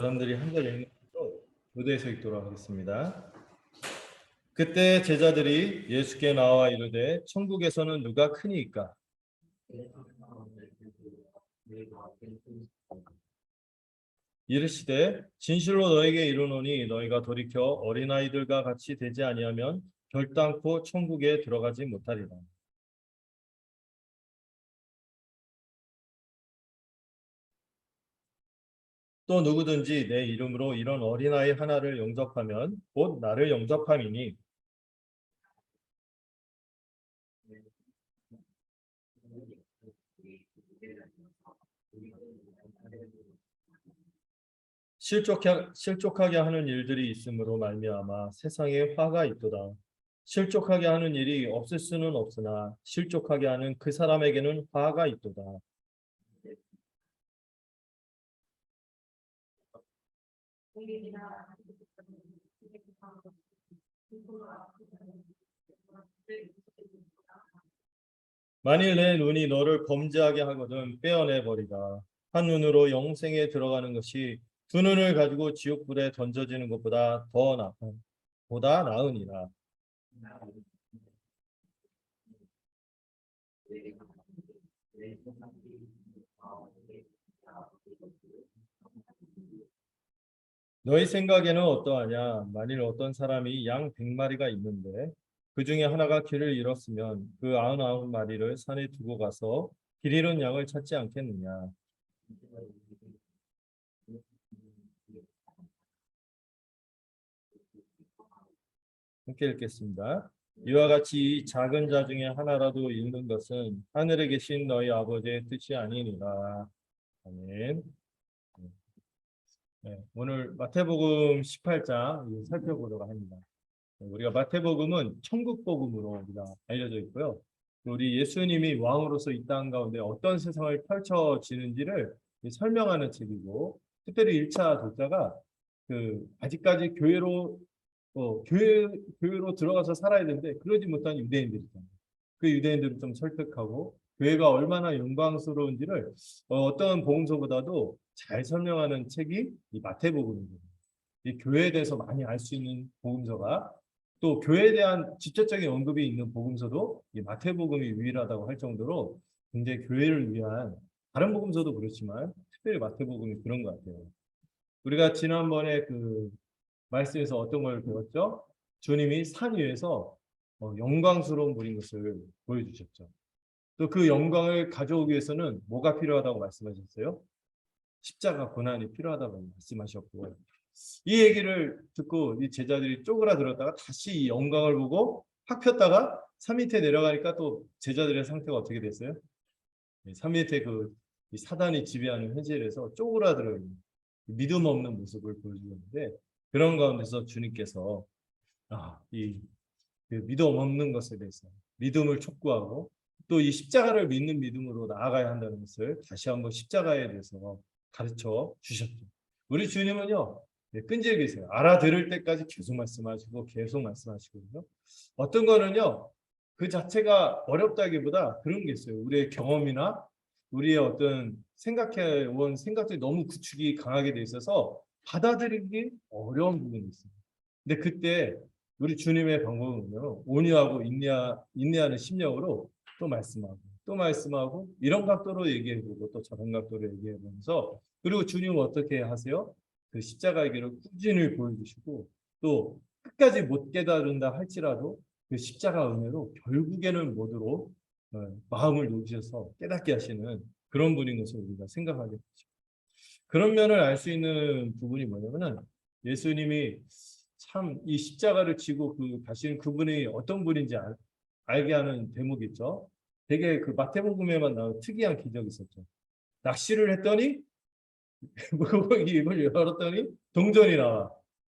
사람들이 한자리 읽는 무대에서 읽도록 하겠습니다. 그때 제자들이 예수께 나와 이르되 천국에서는 누가 크니이까? 이르시되 진실로 너에게 이르노니 너희가 돌이켜 어린아이들과 같이 되지 아니하면 결단코 천국에 들어가지 못하리라. 또 누구든지 내 이름으로 이런 어린아이 하나를 영접하면 곧 나를 영접함이니 실족하게 하는 일들이 있으므로 말미암아 세상에 화가 있도다. 실족하게 하는 일이 없을 수는 없으나 실족하게 하는 그 사람에게는 화가 있도다. 만일 내 눈이 너를 범죄하게 하거든 빼어내 버리라. 한 눈으로 영생에 들어가는 것이 두 눈을 가지고 지옥불에 던져지는 것보다 보다 나으니라. 너희 생각에는 어떠하냐? 만일 어떤 사람이 양 100마리가 있는데 그 중에 하나가 길을 잃었으면 그 99마리를 산에 두고 가서 길 잃은 양을 찾지 않겠느냐? 함께 읽겠습니다. 이와 같이 이 작은 자 중에 하나라도 잃는 것은 하늘에 계신 너희 아버지의 뜻이 아니니라. 아멘. 네, 오늘 마태복음 18장 살펴보려고 합니다. 우리가 마태복음은 천국복음으로 우리가 알려져 있고요. 우리 예수님이 왕으로서 이 땅 가운데 어떤 세상을 펼쳐지는지를 설명하는 책이고, 특별히 1차 독자가 아직까지 교회로 들어가서 살아야 되는데 그러지 못한 유대인들이 있잖아요. 그 유대인들을 좀 설득하고 교회가 얼마나 영광스러운지를 어떤 복음서보다도 잘 설명하는 책이 이 마태복음입니다. 이 교회에 대해서 많이 알 수 있는 복음서가 또 교회에 대한 직접적인 언급이 있는 복음서도 이 마태복음이 유일하다고 할 정도로 굉장히 교회를 위한 다른 복음서도 그렇지만 특별히 마태복음이 그런 것 같아요. 우리가 지난번에 말씀에서 어떤 걸 배웠죠? 주님이 산 위에서 영광스러운 분인 것을 보여주셨죠. 또 그 영광을 가져오기 위해서는 뭐가 필요하다고 말씀하셨어요? 십자가 고난이 필요하다고 말씀하셨고, 이 얘기를 듣고 이 제자들이 쪼그라들었다가 다시 이 영광을 보고 확 폈다가 산 밑에 내려가니까 또 제자들의 상태가 어떻게 됐어요? 산 밑에 이 사단이 지배하는 현실에서 쪼그라들어 있는 믿음 없는 모습을 보여주는데, 그런 가운데서 주님께서 그 믿음 없는 것에 대해서 믿음을 촉구하고 또 이 십자가를 믿는 믿음으로 나아가야 한다는 것을 다시 한번 십자가에 대해서 가르쳐 주셨죠. 우리 주님은요, 끈질기세요. 알아들을 때까지 계속 말씀하시고 계속 말씀하시거든요. 어떤 거는요, 그 자체가 어렵다기보다 그런 게 있어요. 우리의 경험이나 우리의 어떤 생각해 온 생각들이 너무 구축이 강하게 돼 있어서 받아들이기 어려운 부분이 있어요. 근데 그때 우리 주님의 방법은요, 온유하고 인내하는 심령으로 또 말씀하고 이런 각도로 얘기해보고 또 저런 각도로 얘기해보면서, 그리고 주님은 어떻게 하세요? 그 십자가의 길을 꾸준히 보여주시고 또 끝까지 못 깨달은다 할지라도 그 십자가 은혜로 결국에는 모두로 마음을 녹이셔서 깨닫게 하시는 그런 분인 것을 우리가 생각하게 되죠. 그런 면을 알 수 있는 부분이 뭐냐면은 예수님이 참 이 십자가를 지고 가시는 그분이 어떤 분인지 알게 하는 대목이 있죠. 되게 그 마태복음에만 나온 특이한 기적이 있었죠. 낚시를 했더니 입을 열었더니 동전이 나와.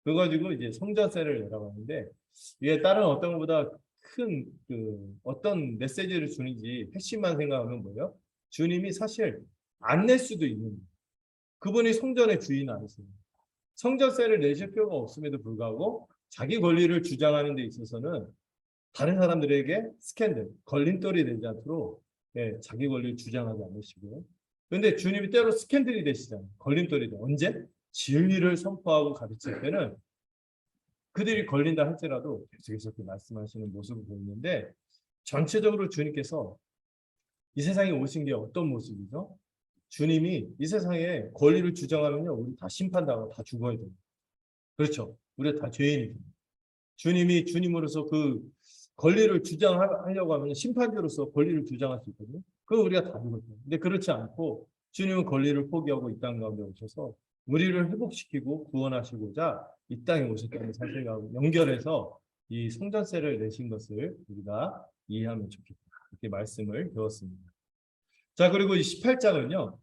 그거 가지고 이제 성전세를 내라고 하는데, 이게 다른 어떤 것보다 큰 어떤 메시지를 주는지 핵심만 생각하면 뭐예요? 주님이 사실 안 낼 수도 있는, 그분이 성전의 주인 아니세요. 성전세를 내실 필요가 없음에도 불구하고 자기 권리를 주장하는 데 있어서는 다른 사람들에게 스캔들, 걸림돌이 되지 않도록 자기 권리를 주장하지 않으시고요. 그런데 주님이 때로 스캔들이 되시잖아요. 걸림돌이 돼. 언제? 진리를 선포하고 가르칠 때는 그들이 걸린다 할지라도 계속해서 그렇게 말씀하시는 모습을 보이는데 전체적으로 주님께서 이 세상에 오신 게 어떤 모습이죠? 주님이 이 세상에 권리를 주장하면요, 우리 다 심판당하고 다 죽어야 돼요. 그렇죠? 우리 다 죄인이죠. 주님이 주님으로서 그 권리를 주장하려고 하면 심판주로서 권리를 주장할 수 있거든요. 그거 우리가 다 죽었죠. 근데 그렇지 않고 주님은 권리를 포기하고 이 땅 가운데 오셔서 우리를 회복시키고 구원하시고자 이 땅에 오셨다는 사실과 연결해서 이 성전세를 내신 것을 우리가 이해하면 좋겠다. 이렇게 말씀을 배웠습니다. 자, 그리고 이 18장은요.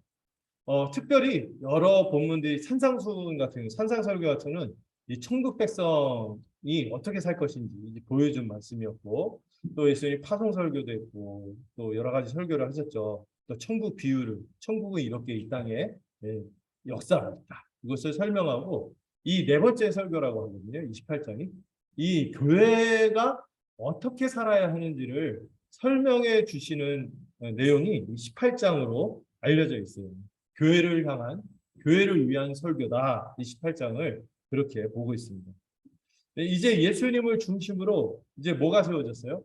특별히 여러 본문들이 산상수훈 같은 산상설교 같은 이 천국 백성이 어떻게 살 것인지 보여준 말씀이었고 또 예수님이 파송설교도 했고 또 여러 가지 설교를 하셨죠. 또 천국 비유를 천국은 이렇게 이 땅에 역사하다 이것을 설명하고 이 네 번째 설교라고 하거든요. 28장이 이 교회가 어떻게 살아야 하는지를 설명해 주시는 내용이 18장으로 알려져 있어요. 교회를 향한 교회를 위한 설교다. 28장을 그렇게 보고 있습니다. 이제 예수님을 중심으로 이제 뭐가 세워졌어요?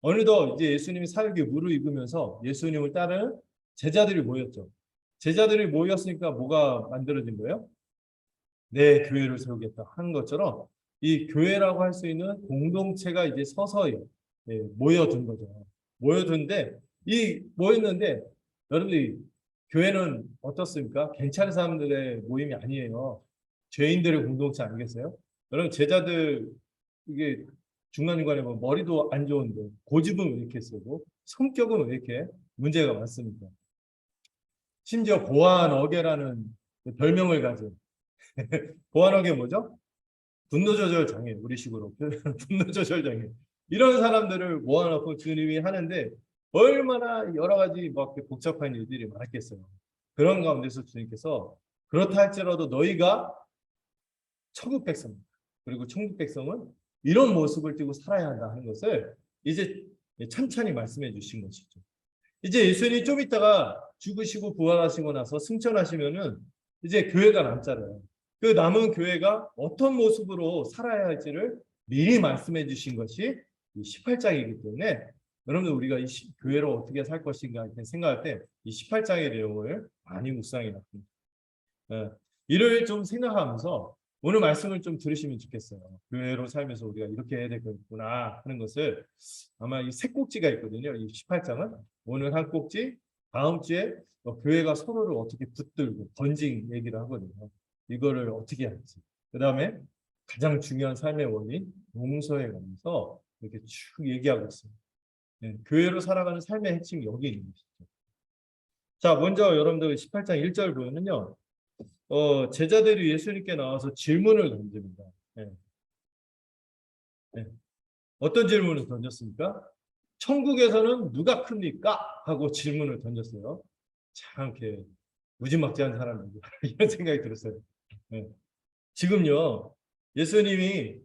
어느덧 이제 예수님이 사역에 무르익으면서 예수님을 따르는 제자들이 모였죠. 제자들이 모였으니까 뭐가 만들어진 거예요? 내 교회를 세우겠다 하는 것처럼 이 교회라고 할 수 있는 공동체가 이제 서서히 모여든 거죠. 모여든데 이 모였는데 여러분들이 교회는 어떻습니까? 괜찮은 사람들의 모임이 아니에요. 죄인들의 공동체 아니겠어요? 여러분 제자들 이게 중간중간에 뭐 머리도 안 좋은데 고집은 왜 이렇게 쓰고 성격은 왜 이렇게 문제가 많습니까? 심지어 보안어계라는 별명을 가진 보안어계 뭐죠? 분노조절 장애 우리식으로 분노조절 장애 이런 사람들을 모아놓고 주님이 하는데 얼마나 여러 가지 막 복잡한 일들이 많았겠어요. 그런 가운데서 주님께서 그렇다 할지라도 너희가 천국 백성 그리고 천국 백성은 이런 모습을 띠고 살아야 한다 하는 것을 이제 찬찬히 말씀해 주신 것이죠. 이제 예수님이 좀 있다가 죽으시고 부활하시고 나서 승천하시면은 이제 교회가 남잖아요. 그 남은 교회가 어떤 모습으로 살아야 할지를 미리 말씀해 주신 것이 18장이기 때문에 여러분들 우리가 이 교회로 어떻게 살 것인가 생각할 때 이 18장의 내용을 많이 묵상해 놨습니다. 이를 좀 생각하면서 오늘 말씀을 좀 들으시면 좋겠어요. 교회로 살면서 우리가 이렇게 해야 되겠구나 하는 것을 아마 이 세 꼭지가 있거든요. 이 18장은 오늘 한 꼭지, 다음 주에 교회가 서로를 어떻게 붙들고 번징 얘기를 하거든요. 이거를 어떻게 할지. 그 다음에 가장 중요한 삶의 원인, 용서에 관해서 이렇게 쭉 얘기하고 있습니다. 교회로 살아가는 삶의 핵심이 여기 있는 것이죠. 자, 먼저 여러분들 18장 1절 보면요. 제자들이 예수님께 나와서 질문을 던집니다. 네. 네. 어떤 질문을 던졌습니까? 천국에서는 누가 큽니까? 하고 질문을 던졌어요. 참 이렇게 무지막지한 사람인데 이런 생각이 들었어요. 네. 지금요 예수님이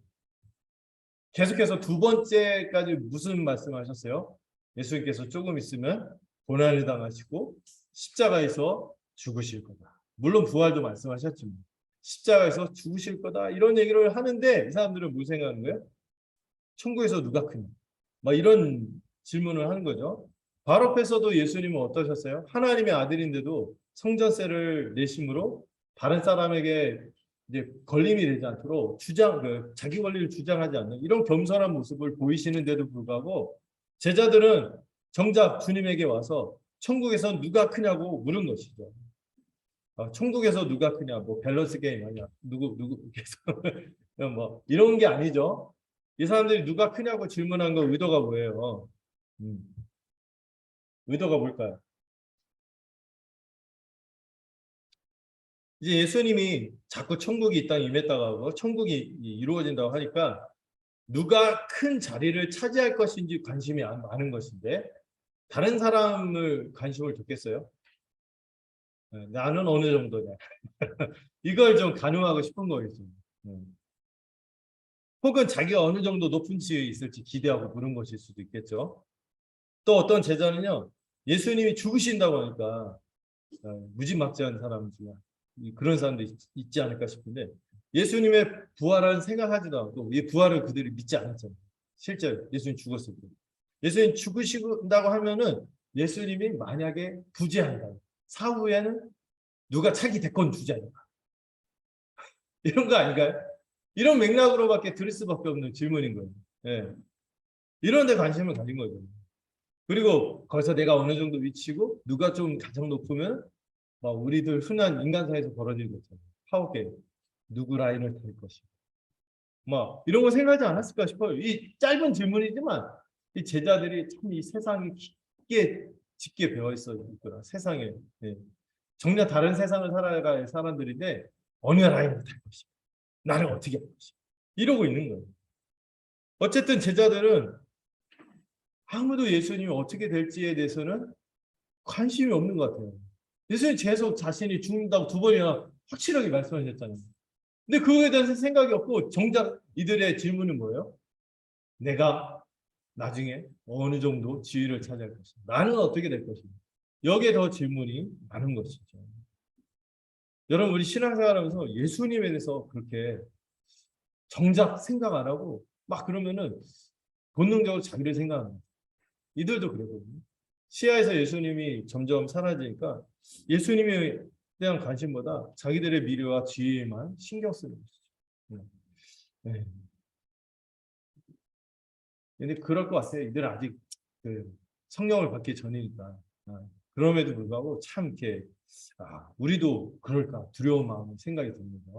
계속해서 두 번째까지 무슨 말씀하셨어요? 예수님께서 조금 있으면 고난을 당하시고 십자가에서 죽으실 거다. 물론 부활도 말씀하셨지만 십자가에서 죽으실 거다 이런 얘기를 하는데 이 사람들은 뭘 생각하는 거예요? 천국에서 누가 크냐? 막 이런 질문을 하는 거죠. 바로 앞에서도 예수님은 어떠셨어요? 하나님의 아들인데도 성전세를 내심으로 다른 사람에게 이제 걸림이 되지 않도록 자기 권리를 주장하지 않는 이런 겸손한 모습을 보이시는데도 불구하고 제자들은 정작 주님에게 와서 천국에서 누가 크냐고 물은 것이죠. 천국에서 누가 크냐, 뭐 밸런스 게임 아니야, 누구 계속 뭐 이런 게 아니죠. 이 사람들이 누가 크냐고 질문한 거 의도가 뭐예요? 의도가 뭘까요? 이제 예수님이 자꾸 천국이 이 땅에 임했다고 하고 천국이 이루어진다고 하니까 누가 큰 자리를 차지할 것인지 관심이 많은 것인데 다른 사람을 관심을 뒀겠어요? 나는 어느 정도냐. 이걸 좀 가늠하고 싶은 거겠죠. 혹은 자기가 어느 정도 높은 지위에 있을지 기대하고 물은 것일 수도 있겠죠. 또 어떤 제자는요. 예수님이 죽으신다고 하니까 무지막지한 사람이지만 그런 사람도 있지 않을까 싶은데 예수님의 부활은 생각하지도 않고 이 부활을 그들이 믿지 않았잖아요. 실제 예수님 죽었을 때. 예수님 죽으신다고 하면은 예수님이 만약에 부재한다. 사후에는 누가 차기 대권 주자니까. 이런 거 아닌가요? 이런 맥락으로밖에 들을 수밖에 없는 질문인 거예요. 예. 이런 데 관심을 가진 거죠. 그리고 거기서 내가 어느 정도 위치고 누가 좀 가장 높으면 막 우리들 흔한 인간사에서 벌어지는 거 있잖아요. 파워게임. 누구 라인을 탈 것이. 막 이런 거 생각하지 않았을까 싶어요. 이 짧은 질문이지만 이 제자들이 참 이 세상이 깊게 짙게 배어 있더라. 세상에. 예. 정말 다른 세상을 살아갈 사람들인데 어느 라인을 탈 것이. 나를 어떻게 할 것이. 이러고 있는 거예요. 어쨌든 제자들은 아무도 예수님이 어떻게 될지에 대해서는 관심이 없는 것 같아요. 예수님 계속 자신이 죽는다고 2번이나 확실하게 말씀하셨잖아요. 근데 그거에 대해서 생각이 없고 정작 이들의 질문은 뭐예요? 내가 나중에 어느 정도 지위를 차지할 것인가? 나는 어떻게 될 것인가? 여기에 더 질문이 많은 것이죠. 여러분 우리 신앙생활하면서 예수님에 대해서 그렇게 정작 생각 안 하고 막 그러면은 본능적으로 자기를 생각합니다. 이들도 그러거든요. 시야에서 예수님이 점점 사라지니까 예수님에 대한 관심보다 자기들의 미래와 지위에만 신경 쓰는 것이죠. 네. 근데 그럴 것 같아요. 이들은 아직 그 성령을 받기 전이니까. 그럼에도 불구하고 참 이렇게 우리도 그럴까 두려운 마음 생각이 듭니다.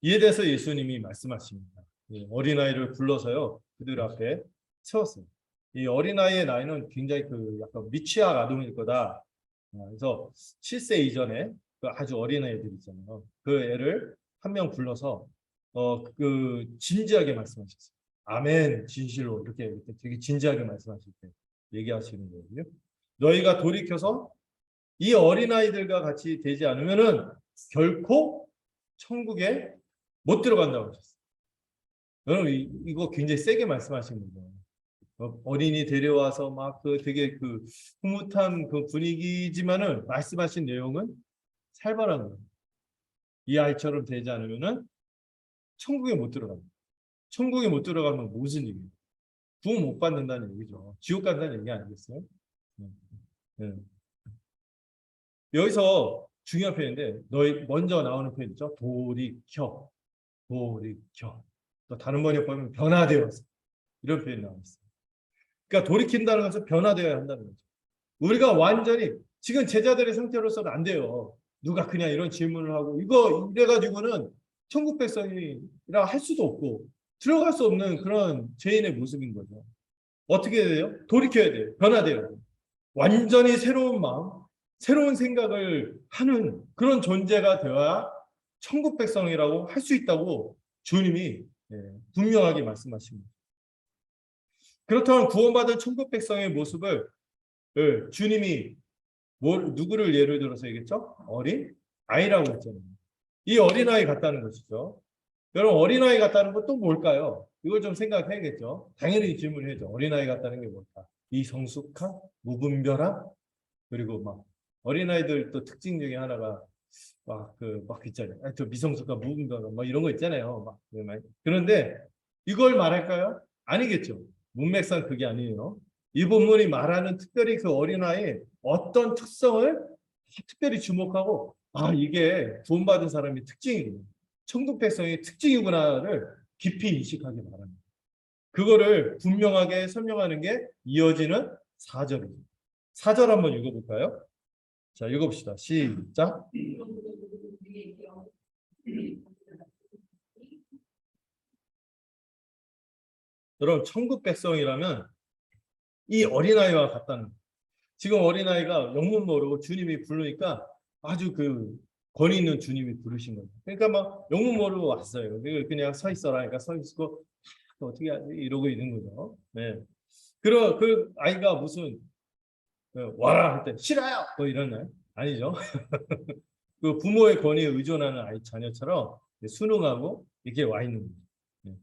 이에 대해서 예수님이 말씀하십니다. 어린아이를 불러서요 그들 앞에 세웠어요. 이 어린아이의 나이는 굉장히 그 약간 미취학 아동일 거다. 그래서 7세 이전에 그 아주 어린아이들 있잖아요. 그 애를 한 명 불러서 그 진지하게 말씀하셨어요. 아멘 진실로 이렇게 되게 진지하게 말씀하실 때 얘기하시는 거거든요. 너희가 돌이켜서 이 어린아이들과 같이 되지 않으면은 결코 천국에 못 들어간다고 하셨어요. 여러분 이거 굉장히 세게 말씀하신 거죠. 어린이 데려와서 막 그 되게 그 흐뭇한 그 분위기지만은 말씀하신 내용은 살벌한 거예요. 이 아이처럼 되지 않으면은 천국에 못 들어갑니다. 천국에 못 들어가면 무슨 얘기예요? 구원 못 받는다는 얘기죠. 지옥 간다는 얘기 아니겠어요? 네. 네. 여기서 중요한 표현인데 너희 먼저 나오는 표현 있죠? 돌이켜. 돌이켜. 또 다른 번역 보면 변화되어서 이런 표현이 나와 있어요. 그러니까 돌이킨다는 것은 변화되어야 한다는 거죠. 우리가 완전히 지금 제자들의 상태로서는 안 돼요. 누가 그냥 이런 질문을 하고 이거 이래가지고는 천국 백성이라 할 수도 없고 들어갈 수 없는 그런 죄인의 모습인 거죠. 어떻게 해야 돼요? 돌이켜야 돼요. 변화돼야 돼요. 완전히 새로운 마음, 새로운 생각을 하는 그런 존재가 되어야 천국 백성이라고 할 수 있다고 주님이 분명하게 말씀하십니다. 그렇다면 구원받은 천국 백성의 모습을 주님이 누구를 예를 들어서 얘기했죠? 어린 아이라고 했잖아요. 이 어린아이 같다는 것이죠. 여러분 어린아이 같다는 건 또 뭘까요? 이걸 좀 생각해야겠죠. 당연히 질문해야죠. 어린아이 같다는 게 뭘까? 이 성숙한, 무분별한, 그리고 막 어린아이들 또 특징 중에 하나가 막 있잖아요. 저 미성숙한, 무분별한 뭐 이런 거 있잖아요. 그런데 이걸 말할까요? 아니겠죠. 문맥상 그게 아니에요. 이 본문이 말하는 특별히 그 어린아이의 어떤 특성을 특별히 주목하고 이게 구원받은 사람의 특징이구나. 천국 백성의 특징이구나를 깊이 인식하게 바랍니다. 그거를 분명하게 설명하는 게 이어지는 4절입니다. 4절 한번 읽어볼까요? 자, 읽어봅시다. 시작. 여러분, 천국 백성이라면 이 어린아이와 같다는 거예요. 지금 어린아이가 영문 모르고 주님이 부르니까 아주 그 권위 있는 주님이 부르신 거예요. 그러니까 막 영문 모르고 왔어요. 그냥 서 있어라. 그러니까 서 있고 어떻게 하지? 이러고 있는 거죠. 네. 그 아이가 무슨 와라 할 때 싫어요. 뭐 이러나요? 아니죠. 그 부모의 권위에 의존하는 아이 자녀처럼 순응하고 이렇게 와 있는 거죠. 네.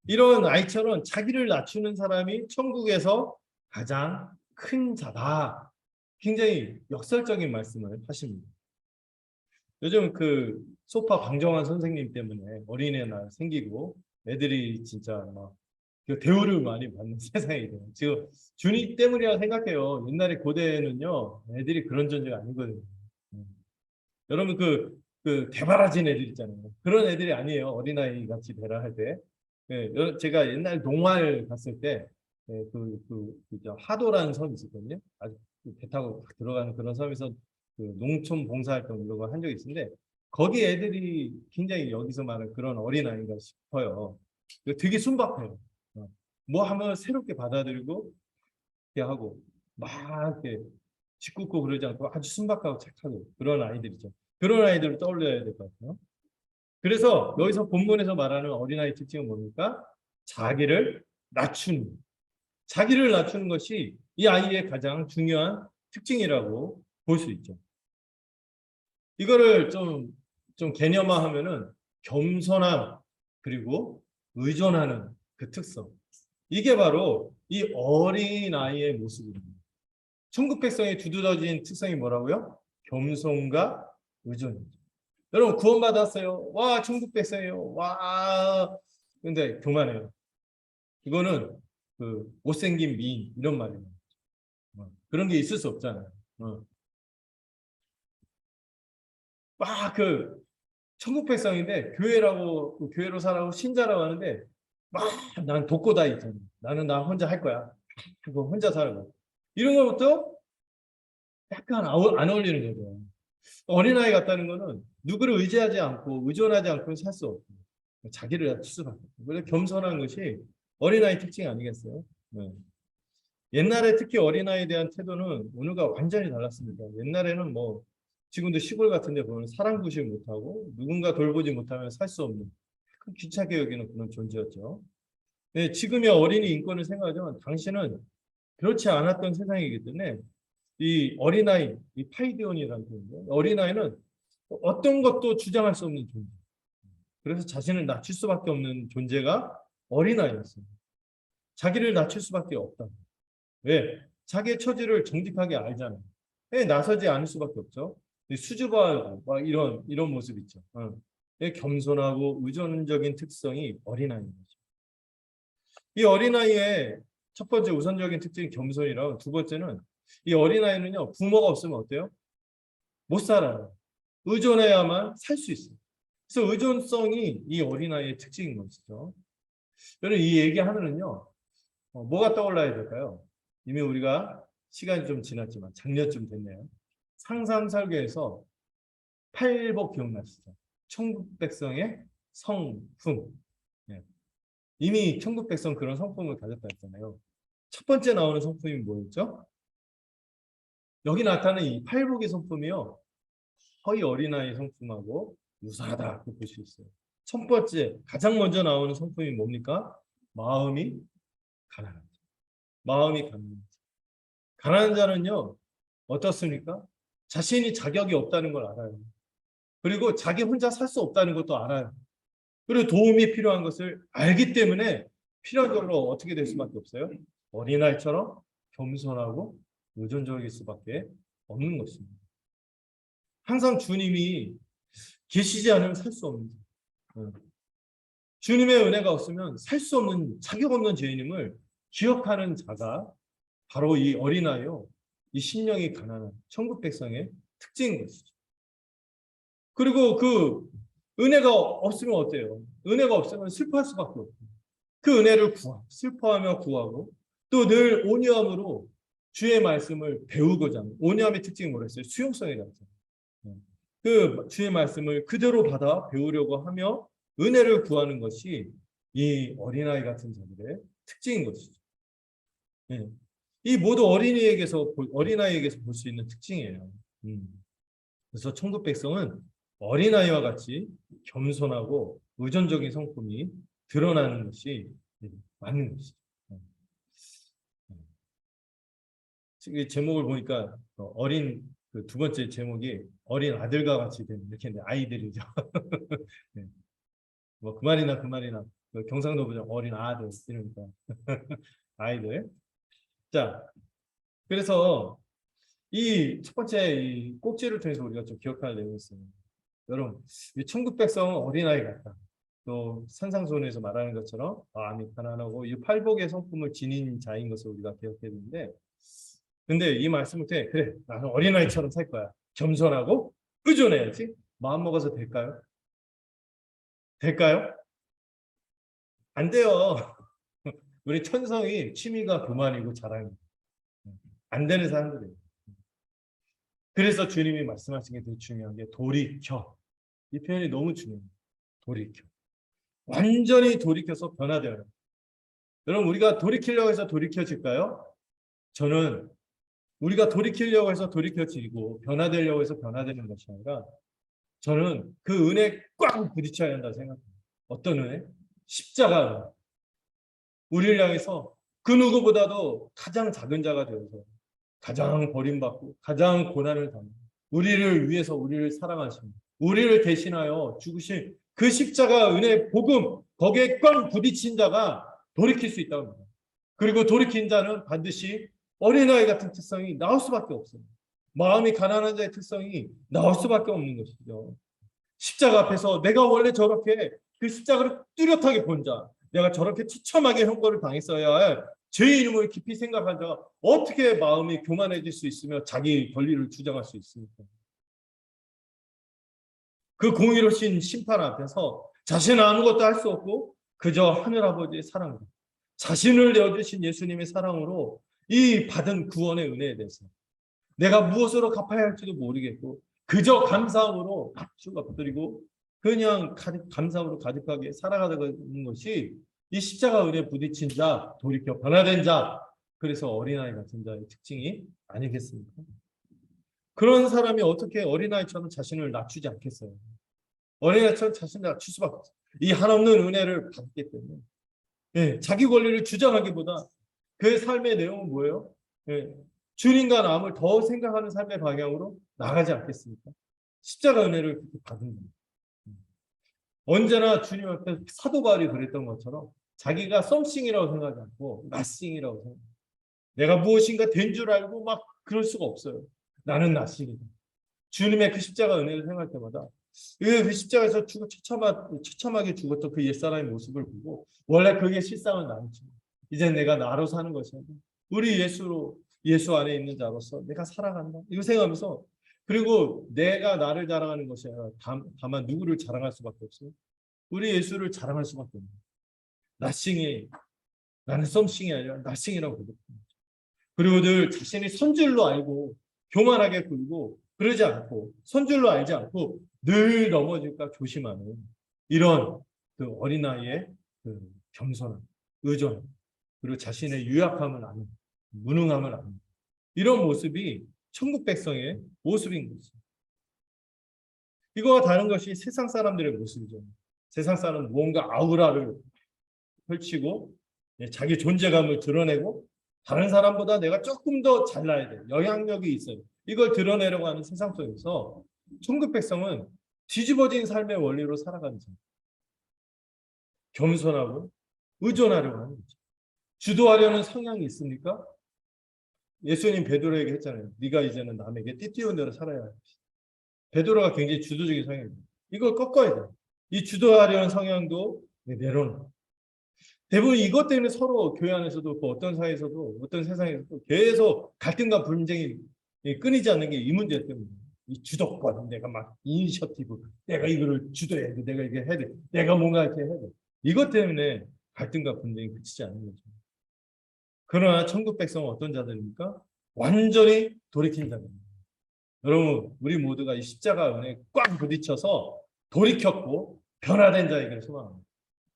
이런 아이처럼 자기를 낮추는 사람이 천국에서 가장 큰 자다. 굉장히 역설적인 말씀을 하십니다. 요즘 그 소파 방정환 선생님 때문에 어린이날 생기고 애들이 진짜 막 그 대우를 많이 받는 세상이 돼요. 지금 준이 때문이라 생각해요. 옛날에 고대에는요, 애들이 그런 존재가 아니거든요. 음. 여러분 그 대바라진 애들 있잖아요. 그런 애들이 아니에요. 어린아이 같이 대화할 때. 예, 제가 옛날 농활 갔을 때, 예, 하도라는 섬이 있었거든요. 아주 배 타고 들어가는 그런 섬에서 그 농촌 봉사활동 이런 거 한 적이 있는데, 거기 애들이 굉장히 여기서 말하는 그런 어린아이인가 싶어요. 되게 순박해요. 뭐 하면 새롭게 받아들이고, 이렇게 하고, 막 이렇게 짓궂고 그러지 않고 아주 순박하고 착하고 그런 아이들이죠. 그런 아이들을 떠올려야 될 것 같아요. 그래서 여기서 본문에서 말하는 어린아이 특징은 뭡니까? 자기를 낮추는, 자기를 낮추는 것이 이 아이의 가장 중요한 특징이라고 볼 수 있죠. 이거를 좀 개념화하면은 겸손함 그리고 의존하는 그 특성. 이게 바로 이 어린아이의 모습입니다. 천국 백성의 두드러진 특성이 뭐라고요? 겸손과 의존이죠. 여러분 구원받았어요. 와 천국 백성이에요. 와 근데 교만해요. 이거는 그 못생긴 미인 이런 말이에요. 그런 게 있을 수 없잖아요. 막그 천국 백성인데 교회라고 그 교회로 살아고 신자라고 하는데 막 난 독고다 있잖아. 나는 나 혼자 할 거야. 그거 혼자 살고 이런 것부터 약간 안 어울리는 거죠. 어린아이 같다는 거는 누구를 의지하지 않고 의존하지 않고 살 수 없고 자기를 낮출 수밖에 없고 그래서 겸손한 것이 어린아이 특징이 아니겠어요? 네. 옛날에 특히 어린아이에 대한 태도는 오늘과 완전히 달랐습니다. 옛날에는 뭐 지금도 시골 같은 데 보면 사랑구실 못하고 누군가 돌보지 못하면 살 수 없는 귀찮게 여기는 그런 존재였죠. 네, 지금의 어린이 인권을 생각하자면 당신은 그렇지 않았던 세상이기 때문에 이 어린아이, 이 파이디온이라는 건데 어린아이는 어떤 것도 주장할 수 없는 존재. 그래서 자신을 낮출 수밖에 없는 존재가 어린아이였습니다. 자기를 낮출 수밖에 없다. 왜? 자기의 처지를 정직하게 알잖아요. 왜 나서지 않을 수밖에 없죠. 수줍어하고 막 이런 모습 있죠. 겸손하고 의존적인 특성이 어린아이인 거죠. 이 어린아이의 첫 번째 우선적인 특징이 겸손이라고 두 번째는 이 어린아이는요 부모가 없으면 어때요? 못 살아요. 의존해야만 살 수 있어요. 그래서 의존성이 이 어린아이의 특징인 것이죠. 여러분 이 얘기하면은요 뭐가 떠올라야 될까요? 이미 우리가 시간이 좀 지났지만 작년쯤 됐네요. 상삼설교에서 팔복 기억나시죠? 천국 백성의 성품. 네. 이미 천국 백성 그런 성품을 가졌다 했잖아요. 첫 번째 나오는 성품이 뭐였죠? 여기 나타나는 이 팔복의 성품이요. 허위 어린아이 성품하고 유사하다 볼 수 있어요. 첫 번째 가장 먼저 나오는 성품이 뭡니까? 마음이 가난하다. 마음이 가난하다. 가난한 자는요 어떻습니까? 자신이 자격이 없다는 걸 알아요. 그리고 자기 혼자 살 수 없다는 것도 알아요. 그리고 도움이 필요한 것을 알기 때문에 필연적으로 어떻게 될 수밖에 없어요? 어린아이처럼 겸손하고 의존적일 수밖에 없는 것입니다. 항상 주님이 계시지 않으면 살 수 없는 거예요. 주님의 은혜가 없으면 살 수 없는 자격 없는 죄인임을 기억하는 자가 바로 이 어린아이요. 이 심령이 가난한 천국 백성의 특징인 것이죠. 그리고 그 은혜가 없으면 어때요? 은혜가 없으면 슬퍼할 수밖에 없고 그 은혜를 슬퍼하며 구하고 또 늘 온유함으로 주의 말씀을 배우고자 합니다. 온유함의 특징이 뭐랬어요? 수용성이라고 했잖아요. 그 주의 말씀을 그대로 받아 배우려고 하며 은혜를 구하는 것이 이 어린아이 같은 자들의 특징인 것이죠. 네. 이 모두 어린아이에게서 볼 수 있는 특징이에요. 그래서 천국 백성은 어린아이와 같이 겸손하고 의존적인 성품이 드러나는 것이 맞는 것이죠. 이 제목을 보니까 어린 그 두 번째 제목이 어린 아들과 같이 된 이렇게 있는데 아이들이죠. 네. 뭐 그 말이나 그 경상도 보자 어린 아들 이러니까 아이들. 자, 그래서 이 첫 번째 이 꼭지를 통해서 우리가 좀 기억할 내용이 있어요. 여러분, 이 천국 백성은 어린아이 같다. 또 산상수훈에서 말하는 것처럼 마음이 가난하고 이 팔복의 성품을 지닌 자인 것을 우리가 기억해야 되는데, 근데 이 말씀을 때 그래 나는 어린아이처럼 살 거야. 겸손하고 의존해야지. 마음 먹어서 될까요? 될까요? 안 돼요. 우리 천성이 취미가 교만이고 자랑이고 안 되는 사람들이에요. 그래서 주님이 말씀하신 게 되게 중요한 게 돌이켜. 이 표현이 너무 중요해요. 돌이켜. 완전히 돌이켜서 변화되어요. 여러분 우리가 돌이키려고 해서 돌이켜질까요? 저는 우리가 돌이키려고 해서 돌이켜지고 변화되려고 해서 변화되는 것이 아니라 저는 그 은혜에 꽉 부딪혀야 한다 생각합니다. 어떤 은혜? 십자가 은혜. 우리를 향해서 그 누구보다도 가장 작은 자가 되어서 가장 버림받고 가장 고난을 당하고 우리를 위해서 우리를 사랑하시고 우리를 대신하여 죽으신 그 십자가 은혜 복음 거기에 꽝 부딪힌 자가 돌이킬 수 있다고 합니다. 그리고 돌이킨 자는 반드시 어린아이 같은 특성이 나올 수밖에 없어요. 마음이 가난한 자의 특성이 나올 수밖에 없는 것이죠. 십자가 앞에서 내가 원래 저렇게 그 십자가를 뚜렷하게 본 자, 내가 저렇게 처참하게 형벌을 당했어야 할 죄인임을 깊이 생각한 자가 어떻게 마음이 교만해질 수 있으며 자기 권리를 주장할 수 있습니까? 그 공의로우신 심판 앞에서 자신은 아무것도 할 수 없고 그저 하늘아버지의 사랑으로 자신을 내어주신 예수님의 사랑으로 이 받은 구원의 은혜에 대해서 내가 무엇으로 갚아야 할지도 모르겠고 그저 감사함으로 박수 엎드리고 그냥 감사함으로 가득하게 살아가는 것이 이 십자가 은혜에 부딪힌 자, 돌이켜 변화된 자, 그래서 어린아이 같은 자의 특징이 아니겠습니까? 그런 사람이 어떻게 어린아이처럼 자신을 낮추지 않겠어요? 어린아이처럼 자신을 낮출 수밖에 없어요. 이 한없는 은혜를 받기 때문에. 예, 자기 권리를 주장하기보다 그의 삶의 내용은 뭐예요? 예, 주님과 남을 더 생각하는 삶의 방향으로 나가지 않겠습니까? 십자가 은혜를 그렇게 받은 겁니다. 언제나 주님 앞에 사도 바울이 그랬던 것처럼 자기가 썸씽이라고 생각하지 않고 나싱이라고 생각해요. 내가 무엇인가 된 줄 알고 막 그럴 수가 없어요. 나는 나싱이다. 주님의 그 십자가 은혜를 생각할 때마다 그 십자가에서 처참하게 죽었던 그 옛사람의 모습을 보고 원래 그게 실상은 나였지. 이제 내가 나로 사는 것이 아니라 우리 예수 안에 있는 자로서 내가 살아간다. 이거 생각하면서 그리고 내가 나를 자랑하는 것이 아니라 다만 누구를 자랑할 수밖에 없어요. 우리 예수를 자랑할 수밖에 없는 거예요. 나싱이 나는 썸씽이 아니라 나싱이라고 그러거든요. 그리고 늘 자신이 선줄로 알고 교만하게 굴고 그러지 않고 선줄로 알지 않고 늘 넘어질까 조심하는 이런 그 어린아이의 그 겸손함, 의존 그리고 자신의 유약함을 아는 무능함을 아는 이런 모습이 천국 백성의 모습인 거죠. 이거와 다른 것이 세상 사람들의 모습이죠. 세상 사람은 무언가 아우라를 펼치고 자기 존재감을 드러내고 다른 사람보다 내가 조금 더 잘나야 돼. 영향력이 있어요. 이걸 드러내려고 하는 세상 속에서 천국 백성은 뒤집어진 삶의 원리로 살아가는 거죠. 겸손하고 의존하려고 하는 거죠. 주도하려는 성향이 있습니까? 예수님 베드로에게 했잖아요. 네가 이제는 남에게 띠띠운 대로 살아야 해. 베드로가 굉장히 주도적인 성향입니다. 이걸 꺾어야 돼요. 이 주도하려는 성향도 내려놓고 대부분 이것 때문에 서로 교회 안에서도 어떤 사회에서도 어떤 세상에서도 계속 갈등과 분쟁이 끊이지 않는 게 이 문제 때문에 이 주도권 내가 막 이니셔티브 내가 이거를 주도해야 돼 내가 이게 해야 돼 내가 뭔가 이렇게 해야 돼 이것 때문에 갈등과 분쟁이 그치지 않는 거죠. 그러나 천국 백성은 어떤 자들입니까? 완전히 돌이킨 자들입니다. 여러분 우리 모두가 이 십자가 은혜에 꽉 부딪혀서 돌이켰고 변화된 자에게 소망합니다.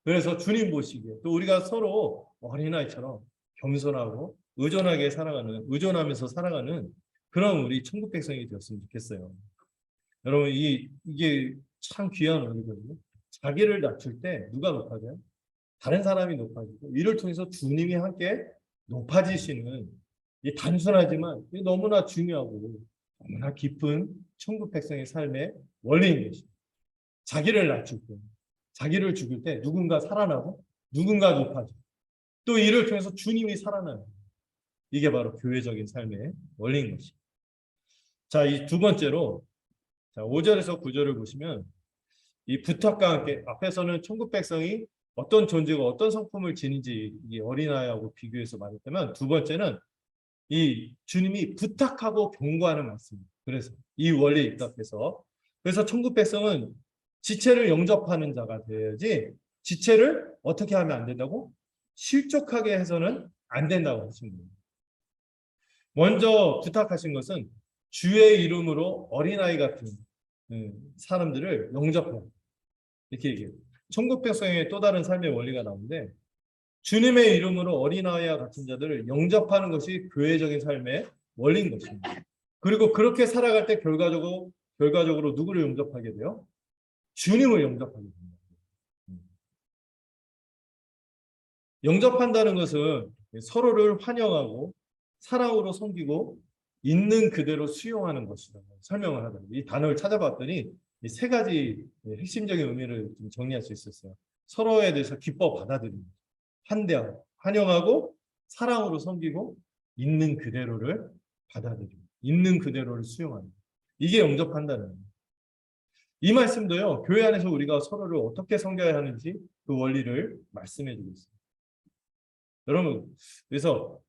그래서 주님 보시기에 또 우리가 서로 어린아이처럼 겸손하고 의존하면서 살아가는 그런 우리 천국 백성이 되었으면 좋겠어요. 여러분 이게 참 귀한 은혜거든요. 자기를 낮출 때 누가 높아져요? 다른 사람이 높아지고 이를 통해서 주님이 함께 높아지시는 이 단순하지만 너무나 중요하고 너무나 깊은 천국 백성의 삶의 원리인 것입니다. 자기를 낮출 때 자기를 죽일 때 누군가 살아나고 누군가 높아져. 또 이를 통해서 주님이 살아나요. 이게 바로 교회적인 삶의 원리인 것입니다. 자, 이 두 번째로 자, 5절에서 9절을 보시면 이 부탁과 함께 앞에서는 천국 백성이 어떤 존재고 어떤 성품을 지닌지 이 어린아이하고 비교해서 말했다면 두 번째는 이 주님이 부탁하고 경고하는 말씀입니다. 그래서 이 원리에 입각해서 그래서 천국 백성은 지체를 영접하는 자가 되어야지 지체를 어떻게 하면 안 된다고? 실족하게 해서는 안 된다고 하신 거예요. 먼저 부탁하신 것은 주의 이름으로 어린아이 같은 사람들을 영접해라. 이렇게 얘기해요. 천국 백성의 또 다른 삶의 원리가 나오는데 주님의 이름으로 어린아이와 같은 자들을 영접하는 것이 교회적인 삶의 원리인 것입니다. 그리고 그렇게 살아갈 때 결과적으로 누구를 영접하게 돼요? 주님을 영접하게 됩니다. 영접한다는 것은 서로를 환영하고 사랑으로 섬기고 있는 그대로 수용하는 것이라고 설명을 하더라고요. 이 단어를 찾아봤더니 이 세 가지 핵심적인 의미를 좀 정리할 수 있었어요. 서로에 대해서 기뻐 받아들이는, 환대하고, 환영하고, 사랑으로 섬기고, 있는 그대로를 받아들이고, 있는 그대로를 수용하는. 이게 영접한다는 거예요. 이 말씀도요, 교회 안에서 우리가 서로를 어떻게 섬겨야 하는지 그 원리를 말씀해 주고 있어요. 여러분, 그래서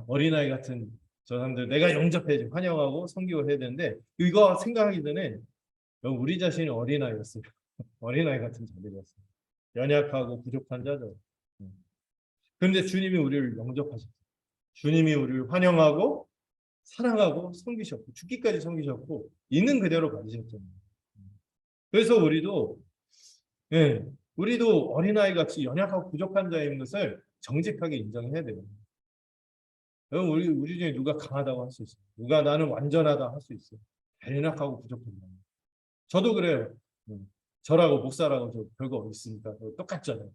어린아이 같은 저 사람들 내가 영접해야지, 환영하고 섬기고 해야 되는데 이거 생각하기 전에 우리 자신이 어린아이였어요. 어린아이 같은 자들이었어요. 연약하고 부족한 자들. 그런데 주님이 우리를 영접하셨어요. 주님이 우리를 환영하고 사랑하고 섬기셨고 죽기까지 섬기셨고 있는 그대로 받으셨잖아요. 그래서 우리도 어린아이 같이 연약하고 부족한 자인 것을 정직하게 인정해야 돼요. 여러분 우리 중에 누가 강하다고 할 수 있어요? 누가 나는 완전하다 할 수 있어요? 연약하고 부족한 자. 저도 그래요. 저라고 목사라고 저 별거 있으니까 똑같잖아요.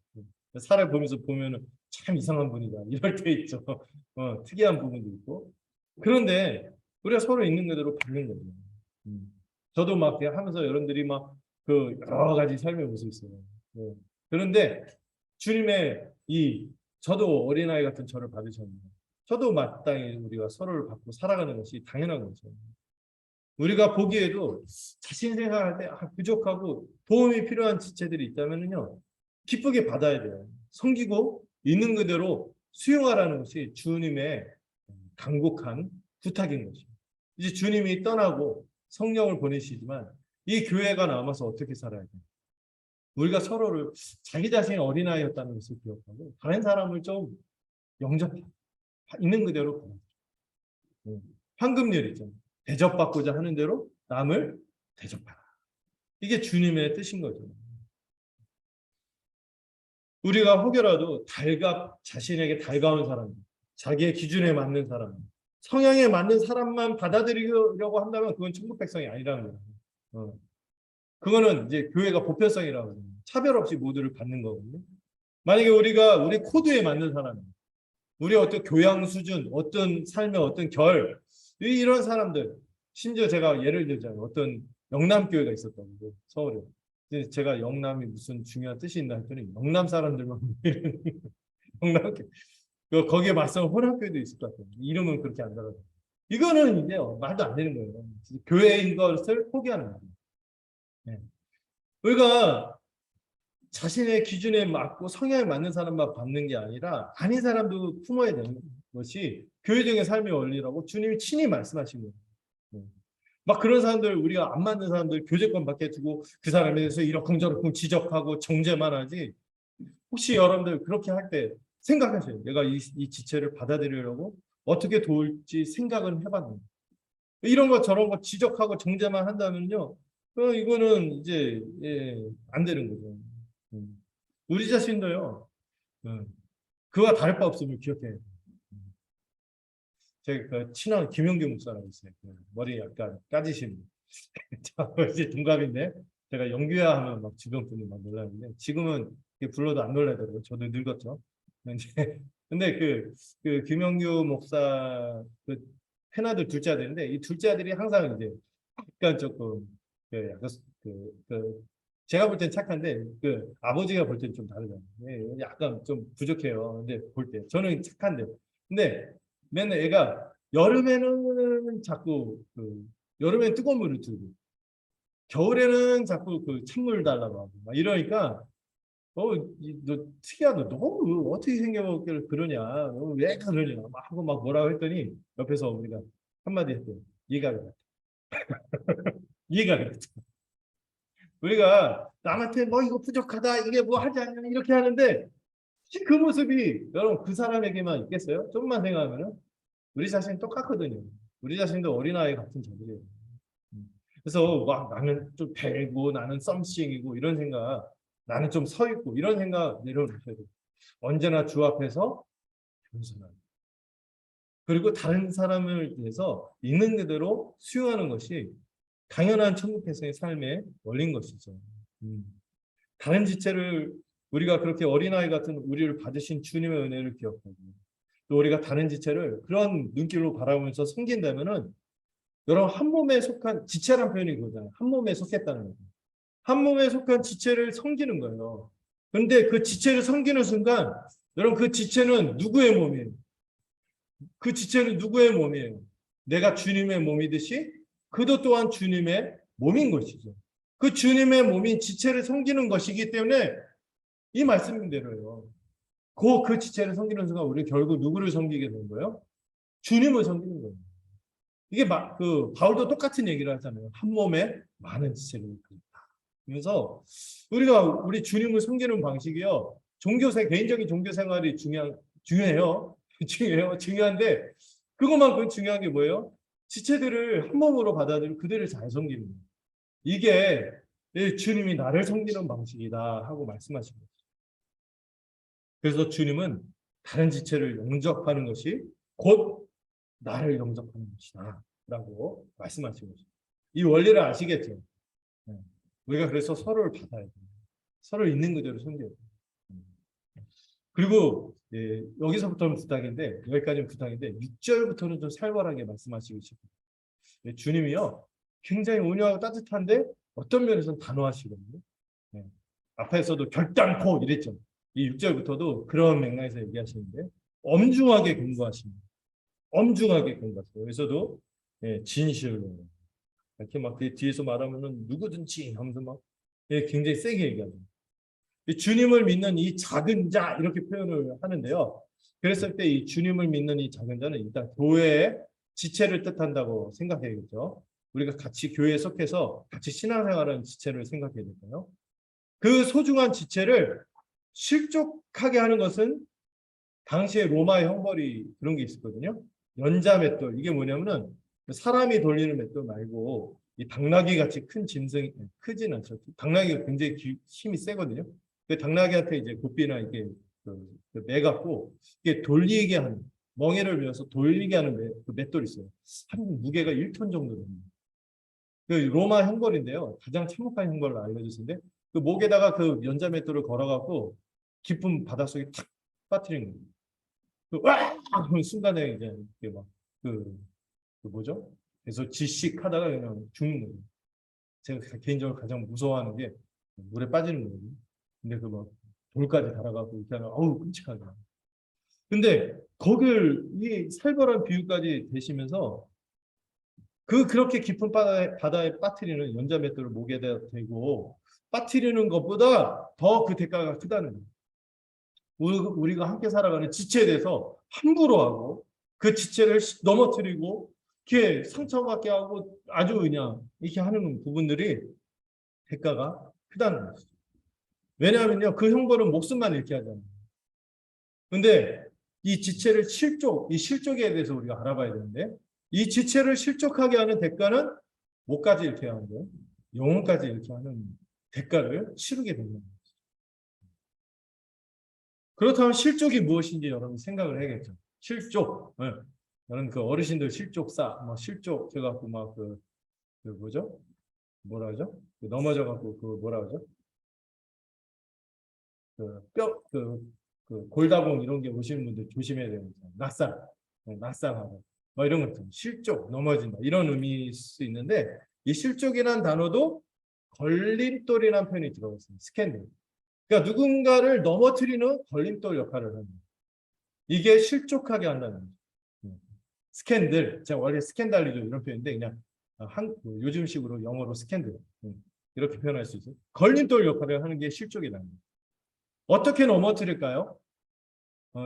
살을 보면서 보면은 참 이상한 분이다 이럴 때 있죠. 특이한 부분도 있고. 그런데 우리가 서로 있는 그대로 받는 거예요. 저도 막 하면서 여러분들이 막 그 여러 가지 삶의 모습이 있어요. 그런데 주님의 저도 어린아이 같은 저를 받으셨는데 저도 마땅히 우리가 서로를 받고 살아가는 것이 당연한 거죠. 우리가 보기에도 자신 생각할 때 부족하고 도움이 필요한 지체들이 있다면요 기쁘게 받아야 돼요. 섬기고 있는 그대로 수용하라는 것이 주님의 간곡한 부탁인 것이죠. 이제 주님이 떠나고 성령을 보내시지만 이 교회가 남아서 어떻게 살아야 돼요? 우리가 서로를 자기 자신이 어린아이였다는 것을 기억하고 다른 사람을 좀 영접해 있는 그대로 받아들여요. 황금률이죠. 대접받고자 하는 대로 남을 대접하라. 이게 주님의 뜻인 거죠. 우리가 혹여라도 자신에게 달가운 사람, 자기의 기준에 맞는 사람, 성향에 맞는 사람만 받아들이려고 한다면 그건 천국 백성이 아니라는 거예요. 그거는 이제 교회가 보편성이라고 해요. 차별 없이 모두를 받는 거거든요. 만약에 우리 코드에 맞는 사람, 우리 어떤 교양 수준, 어떤 삶의 어떤 이런 사람들, 심지어 제가 예를 들자면 어떤 영남교회가 있었다고 서울에. 제가 영남이 무슨 중요한 뜻이 있나 했더니 영남 사람들만 영남교 거기에 맞서는 혼합교회도 있을 것 같아요. 이름은 그렇게 안 달아요. 이거는 이제 말도 안 되는 거예요. 교회인 것을 포기하는 거예요. 네. 우리가 자신의 기준에 맞고 성향에 맞는 사람만 받는 게 아니라 아닌 사람도 품어야 되는 것이 교회적인 삶의 원리라고 주님이 친히 말씀하신 거예요. 막 그런 사람들 우리가 안 맞는 사람들 교제권 밖에 두고 그 사람에 대해서 이러쿵저러쿵 지적하고 정죄만 하지 혹시 여러분들 그렇게 할 때 생각하세요. 내가 이 지체를 받아들이려고 어떻게 도울지 생각은 해봤는데 이런 거 저런 거 지적하고 정죄만 한다면요 이거는 이제 안 되는 거죠. 우리 자신도요 그와 다를 바 없음을 기억해요. 제가 그 친한 김용규 목사라고 있어요. 머리 약간 까지신 이제 동갑인데 제가 영규야 하면 막 주변 분이 막 놀라는데 지금은 불러도 안 놀라더라고요. 저도 늙었죠. 근데 그 김용규 목사 그 큰아들 둘째 아들인데 이 둘째 아들이 항상 이제 약간 조금 약간 제가 볼 땐 착한데 그 아버지가 볼 땐 좀 다르잖아요. 약간 좀 부족해요. 근데 볼 때 저는 착한데 근데 맨날 애가 여름에는 자꾸 여름엔 뜨거운 물을 두고 겨울에는 자꾸 그 찬물 달라고 하고 막 이러니까 너 특이하다. 너 어떻게 생겨먹기를 그러냐. 너 왜 그러냐. 막 하고 막 뭐라고 했더니 옆에서 우리가 한마디 했대요. 이해가 돼. 이해가 돼. 우리가 남한테 뭐 이거 부족하다. 이게 뭐 하지 않냐. 이렇게 하는데 그 모습이 여러분 그 사람에게만 있겠어요? 좀만 생각하면은 우리 자신 똑같거든요. 우리 자신도 어린아이 같은 자들이에요. 그래서 막 나는 좀 배고 나는 썸씽이고 이런 생각 나는 좀 서 있고 이런 생각 내려놓으셔야 돼요. 언제나 주 앞에서 겸손하고 그리고 다른 사람을 위해서 있는 그대로 수용하는 것이 당연한 천국 백성의 삶의 원리인 것이죠. 음. 다른 지체를 우리가 그렇게 어린아이 같은 우리를 받으신 주님의 은혜를 기억하고 또 우리가 다른 지체를 그런 눈길로 바라보면서 섬긴다면은 여러분 한 몸에 속한 지체란 표현이 그거잖아요. 한 몸에 속했다는 거죠. 한 몸에 속한 지체를 섬기는 거예요. 그런데 그 지체를 섬기는 순간 여러분 그 지체는 누구의 몸이에요? 그 지체는 누구의 몸이에요? 내가 주님의 몸이듯이 그도 또한 주님의 몸인 것이죠. 그 주님의 몸인 지체를 섬기는 것이기 때문에 이 말씀대로요. 그 지체를 섬기는 순간 우리 결국 누구를 섬기게 되는 거예요? 주님을 섬기는 거예요. 이게 바울도 똑같은 얘기를 하잖아요. 한 몸에 많은 지체를 이끌다. 그래서 우리가 우리 주님을 섬기는 방식이요. 개인적인 종교 생활이 중요해요. 중요한데 그것만큼 중요한 게 뭐예요? 지체들을 한 몸으로 받아들이고 그들을 잘 섬기는 거예요. 이게 주님이 나를 섬기는 방식이다 하고 말씀하신 거죠. 그래서 주님은 다른 지체를 영접하는 것이 곧 나를 영접하는 것이다 라고 말씀하신 거죠. 이 원리를 아시겠죠? 네. 우리가 그래서 서로를 받아야 돼요. 서로 있는 그대로 섬겨야 돼요. 그리고 여기서부터는 부탁인데 여기까지는 부탁인데 6절부터는 좀 살벌하게 말씀하시고 싶어요. 주님이요 굉장히 온유하고 따뜻한데 어떤 면에서는 단호하시거든요. 네. 앞에서도 결단코 이랬죠. 이 6절부터도 그런 맥락에서 얘기하시는데 엄중하게 경고하십니다. 엄중하게 경고하세요. 여기서도 진실로 이렇게 막 그 뒤에서 말하면은 누구든지 하면서 막 굉장히 세게 얘기하죠. 주님을 믿는 이 작은 자 이렇게 표현을 하는데요. 그랬을 때 이 주님을 믿는 이 작은 자는 일단 교회의 지체를 뜻한다고 생각해야겠죠. 우리가 같이 교회에 속해서 같이 신앙생활하는 지체를 생각해야 될까요? 그 소중한 지체를 실족하게 하는 것은 당시에 로마의 형벌이 그런 게 있었거든요. 연자맷돌 이게 뭐냐면은 사람이 돌리는 맷돌 말고 이 당나귀 같이 큰 짐승이 크지는 않죠. 당나귀가 굉장히 힘이 세거든요. 그 당나귀한테 이제 고삐나 이게 매갖고 이게 돌리게 하는 멍에를 밀어서 돌리게 하는 그 맷돌이 있어요. 한 무게가 1톤 정도 됩니다. 그 로마 형벌인데요. 가장 참혹한 형벌로 알려졌는데 그 목에다가 그 연자 맷돌을 걸어갖고 깊은 바닷속에 탁 빠뜨리는 거예요. 와! 하는 순간에 이제 이렇게 그 뭐죠? 그래서 질식하다가 그냥 죽는 거예요. 제가 개인적으로 가장 무서워하는 게 물에 빠지는 거거든요. 근데 그 막 돌까지 달아가고 이렇게 하면 어우 끔찍하게. 근데 거길 이 살벌한 비유까지 되시면서 그렇게 깊은 바다에 빠뜨리는 연자 맷돌을 목에다 대고 빠뜨리는 것보다 더 그 대가가 크다는 거예요. 우리가 함께 살아가는 지체에 대해서 함부로 하고 그 지체를 넘어뜨리고 이렇게 상처받게 하고 아주 그냥 이렇게 하는 부분들이 대가가 크다는 거죠. 왜냐하면요 그 형벌은 목숨만 잃게 하잖아요. 근데 이 지체를 이 실족에 대해서 우리가 알아봐야 되는데 이 지체를 실족하게 하는 대가는 목까지 잃게 하는 거예요. 영혼까지 잃게 하는 대가를 치르게 됩니다. 그렇다면 실족이 무엇인지 여러분 생각을 해야겠죠. 실족. 네. 저는 그 어르신들 실족사, 뭐 실족 해갖고 그 뭐죠? 뭐라 하죠? 넘어져갖고 그 뭐라 하죠? 그 골다공 이런 게 오시는 분들 조심해야 되는 거죠. 낙상, 낙상하고 뭐 이런 거 있잖아요. 실족, 넘어진다 이런 의미일 수 있는데 이 실족이라는 단어도 걸림돌이라는 표현이 들어가 있습니다. 스캔들. 그러니까 누군가를 넘어뜨리는 걸림돌 역할을 합니다. 이게 실족하게 한다는 거죠. 스캔들, 제가 원래 스캔달이죠 이런 표현인데 그냥 요즘식으로 영어로 스캔들. 이렇게 표현할 수 있어요. 걸림돌 역할을 하는 게 실족이라는 거예요. 어떻게 넘어뜨릴까요?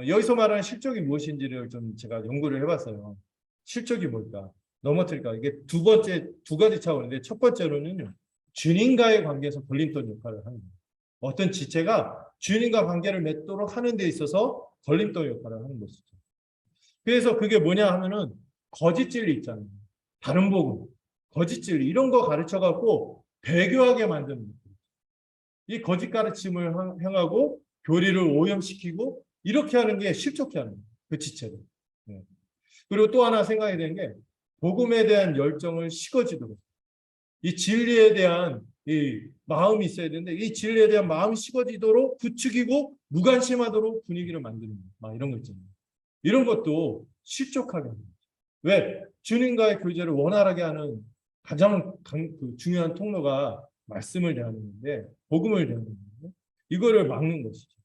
여기서 말하는 실족이 무엇인지를 좀 제가 연구를 해봤어요. 실족이 뭘까? 넘어뜨릴까? 이게 두 가지 차원인데 첫 번째로는요. 주님과의 관계에서 걸림돌 역할을 하는 거예요. 어떤 지체가 주님과 관계를 맺도록 하는 데 있어서 걸림돌 역할을 하는 것이죠. 그래서 그게 뭐냐 하면은 거짓 진리 있잖아요. 다른 복음, 거짓 진리 이런 거 가르쳐 갖고 배교하게 만드는 거예요. 이 거짓 가르침을 행하고 교리를 오염시키고 이렇게 하는 게 실족해 하는 거예요. 그 지체를. 네. 그리고 또 하나 생각해야 되는 게 복음에 대한 열정을 식어지도록 이 진리에 대한 이 마음이 있어야 되는데 이 진리에 대한 마음이 식어지도록 부추기고 무관심하도록 분위기를 만드는 거예요. 막 이런 거 있잖아요. 이런 것도 실족하게 합니다. 왜? 주님과의 교제를 원활하게 하는 가장 중요한 통로가 말씀을 대하는 건데 복음을 대하는 건데 이거를 막는 것이죠.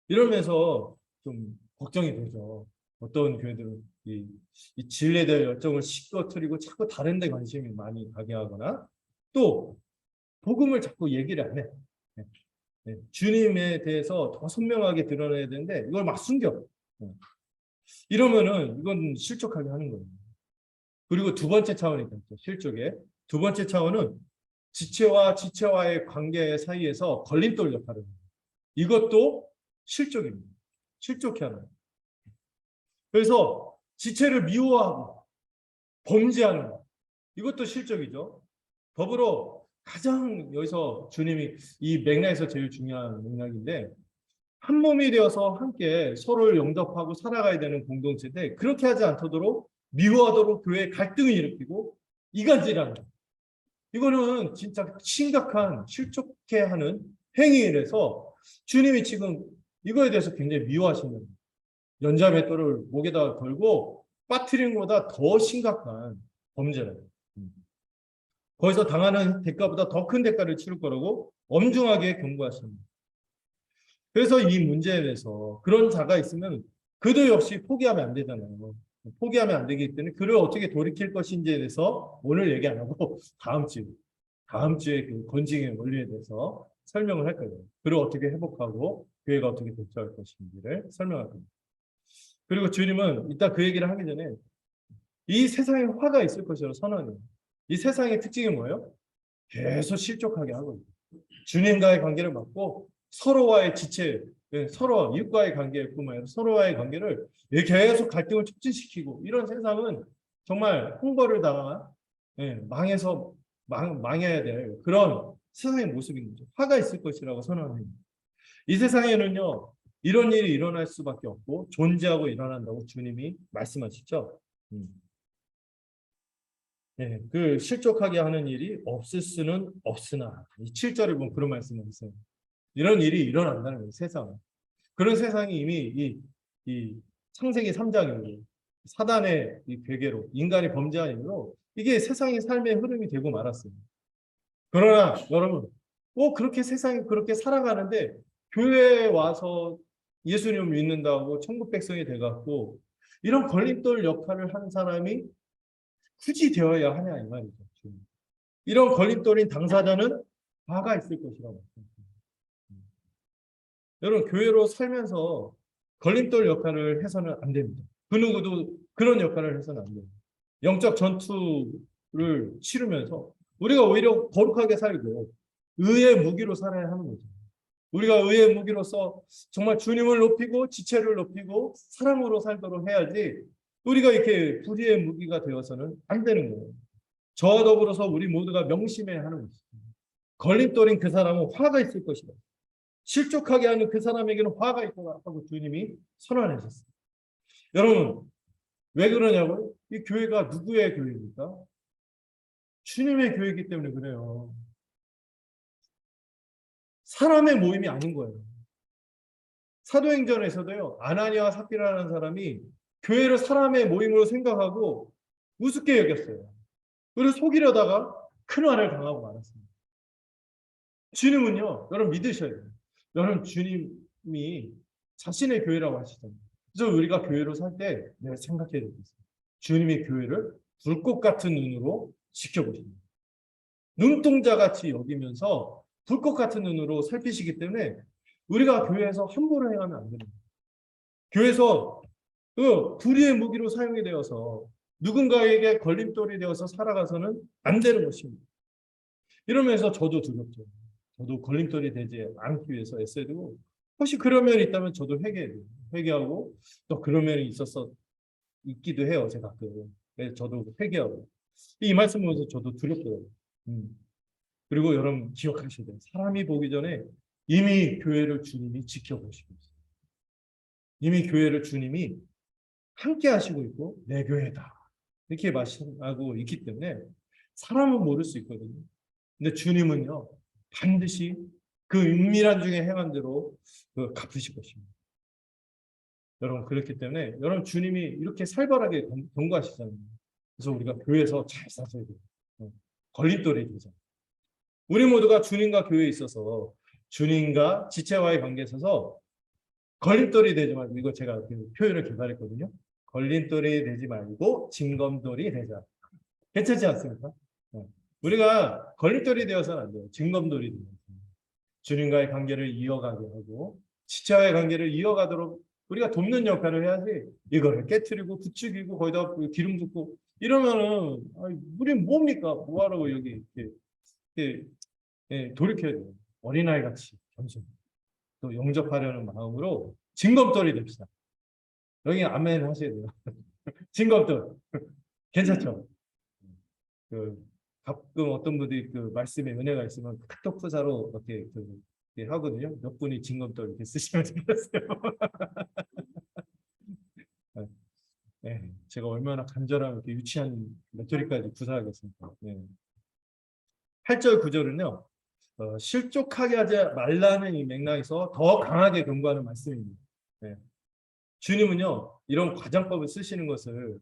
이러면서 좀 걱정이 되죠. 어떤 교회들은 이 진리에 대한 열정을 시끄러뜨리고 자꾸 다른 데 관심이 많이 가게 하거나 또 복음을 자꾸 얘기를 안 해. 네. 네. 주님에 대해서 더 선명하게 드러내야 되는데 이걸 막 숨겨. 네. 이러면은 이건 실족하게 하는 거예요. 그리고 두 번째 차원이 있죠. 실족에. 두 번째 차원은 지체와의 관계 사이에서 걸림돌 역할을 해요. 이것도 실족입니다. 실족해 하는 거예요. 그래서 지체를 미워하고 범죄하는 것. 이것도 실족이죠. 더불어 가장 여기서 주님이 이 맥락에서 제일 중요한 맥락인데 한 몸이 되어서 함께 서로를 영접하고 살아가야 되는 공동체인데 그렇게 하지 않도록 미워하도록 교회에 갈등을 일으키고 이간질하는 거예요. 이거는 진짜 심각한 실족해 하는 행위라서 주님이 지금 이거에 대해서 굉장히 미워하시는 거예요. 연자맷돌을 목에다 걸고 빠뜨리는 것보다 더 심각한 범죄라고. 거기서 당하는 대가보다 더 큰 대가를 치를 거라고 엄중하게 경고하십니다. 그래서 이 문제에 대해서 그런 자가 있으면 그도 역시 포기하면 안 되잖아요. 포기하면 안 되기 때문에 그를 어떻게 돌이킬 것인지에 대해서 오늘 얘기 안 하고 다음 주에 그 건징의 원리에 대해서 설명을 할 거예요. 그를 어떻게 회복하고 교회가 어떻게 대처할 것인지를 설명할 겁니다. 그리고 주님은 이따 그 얘기를 하기 전에 이 세상에 화가 있을 것이라고 선언해요. 이 세상의 특징이 뭐예요? 계속 실족하게 하고 있어요. 주님과의 관계를 막고 서로와의 지체, 서로 이웃과의 관계뿐만 아니라 서로와의 관계를 계속 갈등을 촉진시키고 이런 세상은 정말 홍보를 당한 망해야 될 그런 세상의 모습인 거죠. 화가 있을 것이라고 선언합니다. 이 세상에는요 이런 일이 일어날 수밖에 없고 존재하고 일어난다고 주님이 말씀하시죠. 네, 그 실족하게 하는 일이 없을 수는 없으나 이 7절에 보면 그런 말씀을 했어요. 이런 일이 일어난다는 거예요. 세상. 그런 세상이 이미 이 창세기 3장이고 사단의 이 괴계로 인간이 범죄한 일로 이게 세상의 삶의 흐름이 되고 말았어요. 그러나 여러분 꼭 그렇게 세상이 그렇게 살아가는데 교회에 와서 예수님을 믿는다고 천국 백성이 돼갖고 이런 걸림돌 역할을 하는 사람이 굳이 되어야 하냐 이 말이죠. 이런 걸림돌인 당사자는 화가 있을 것이라고. 여러분 교회로 살면서 걸림돌 역할을 해서는 안 됩니다. 그 누구도 그런 역할을 해서는 안 됩니다. 영적 전투를 치르면서 우리가 오히려 거룩하게 살고 의의 무기로 살아야 하는 거죠. 우리가 의의 무기로서 정말 주님을 높이고 지체를 높이고 사랑으로 살도록 해야지 우리가 이렇게 불의의 무기가 되어서는 안 되는 거예요. 저와 더불어서 우리 모두가 명심해야 하는 것입니다. 걸림돌인 그 사람은 화가 있을 것이다. 실족하게 하는 그 사람에게는 화가 있다고 하고 주님이 선언하셨습니다. 여러분 왜 그러냐고요? 이 교회가 누구의 교회입니까? 주님의 교회이기 때문에 그래요. 사람의 모임이 아닌 거예요. 사도행전에서도요. 아나니아와 삽비라라는 사람이 교회를 사람의 모임으로 생각하고 우습게 여겼어요. 그리고 속이려다가 큰 화를 당하고 말았습니다. 주님은요. 여러분 믿으셔야 돼요. 여러분 주님이 자신의 교회라고 하시잖아요. 그래서 우리가 교회로 살 때 내가 생각해야 되겠어요. 주님의 교회를 불꽃 같은 눈으로 지켜보십니다. 눈동자같이 여기면서 불꽃 같은 눈으로 살피시기 때문에 우리가 교회에서 함부로 행하면 안 됩니다. 교회에서 불의의 무기로 사용이 되어서 누군가에게 걸림돌이 되어서 살아가서는 안 되는 것입니다. 이러면서 저도 두렵죠. 저도 걸림돌이 되지 않기 위해서 애써야 되고, 혹시 그런 면이 있다면 저도 회개해요. 회개하고 또 그런 면이 있기도 해요. 제가 가끔. 그래서 저도 회개하고. 이 말씀 보면서 저도 두렵더라고요. 그리고 여러분 기억하셔야 돼요. 사람이 보기 전에 이미 교회를 주님이 지켜보시고 있어요. 이미 교회를 주님이 함께 하시고 있고 내 교회다 이렇게 말씀하고 있기 때문에 사람은 모를 수 있거든요. 근데 주님은요 반드시 그 은밀한 중에 행한 대로 갚으실 것입니다. 여러분 그렇기 때문에 여러분 주님이 이렇게 살벌하게 경고하시잖아요. 그래서 우리가 교회에서 잘 사셔야 돼요. 걸림돌이 되죠. 우리 모두가 주님과 교회에 있어서 주님과 지체와의 관계에 있어서 걸림돌이 되지 말고, 이거 제가 그 표현을 개발했거든요. 걸림돌이 되지 말고 징검돌이 되자. 괜찮지 않습니까? 우리가 걸림돌이 되어서는 안 돼요. 징검돌이 되어서 주님과의 관계를 이어가게 하고 지체와의 관계를 이어가도록 우리가 돕는 역할을 해야지, 이거를 깨트리고 부추기고 거기다 기름 붓고 이러면은 우리 뭡니까? 뭐하라고 여기 이렇게 돌이켜야 돼요. 어린아이 같이 겸손 또 영접하려는 마음으로 징검돌이 됩시다. 여기 아멘 하셔야 돼요. 징검돌 괜찮죠? 가끔 어떤 분들이 그 말씀에 은혜가 있으면 카톡 프사로 이렇게 하거든요. 몇 분이 징검돌 이렇게 쓰시면 좋겠어요. 네, 제가 얼마나 간절하고 이렇게 유치한 메토리까지 구사하겠습니까? 네. 8절 9절은요. 실족하게 하지 말라는 이 맥락에서 더 강하게 경고하는 말씀입니다. 네. 주님은요 이런 과장법을 쓰시는 것을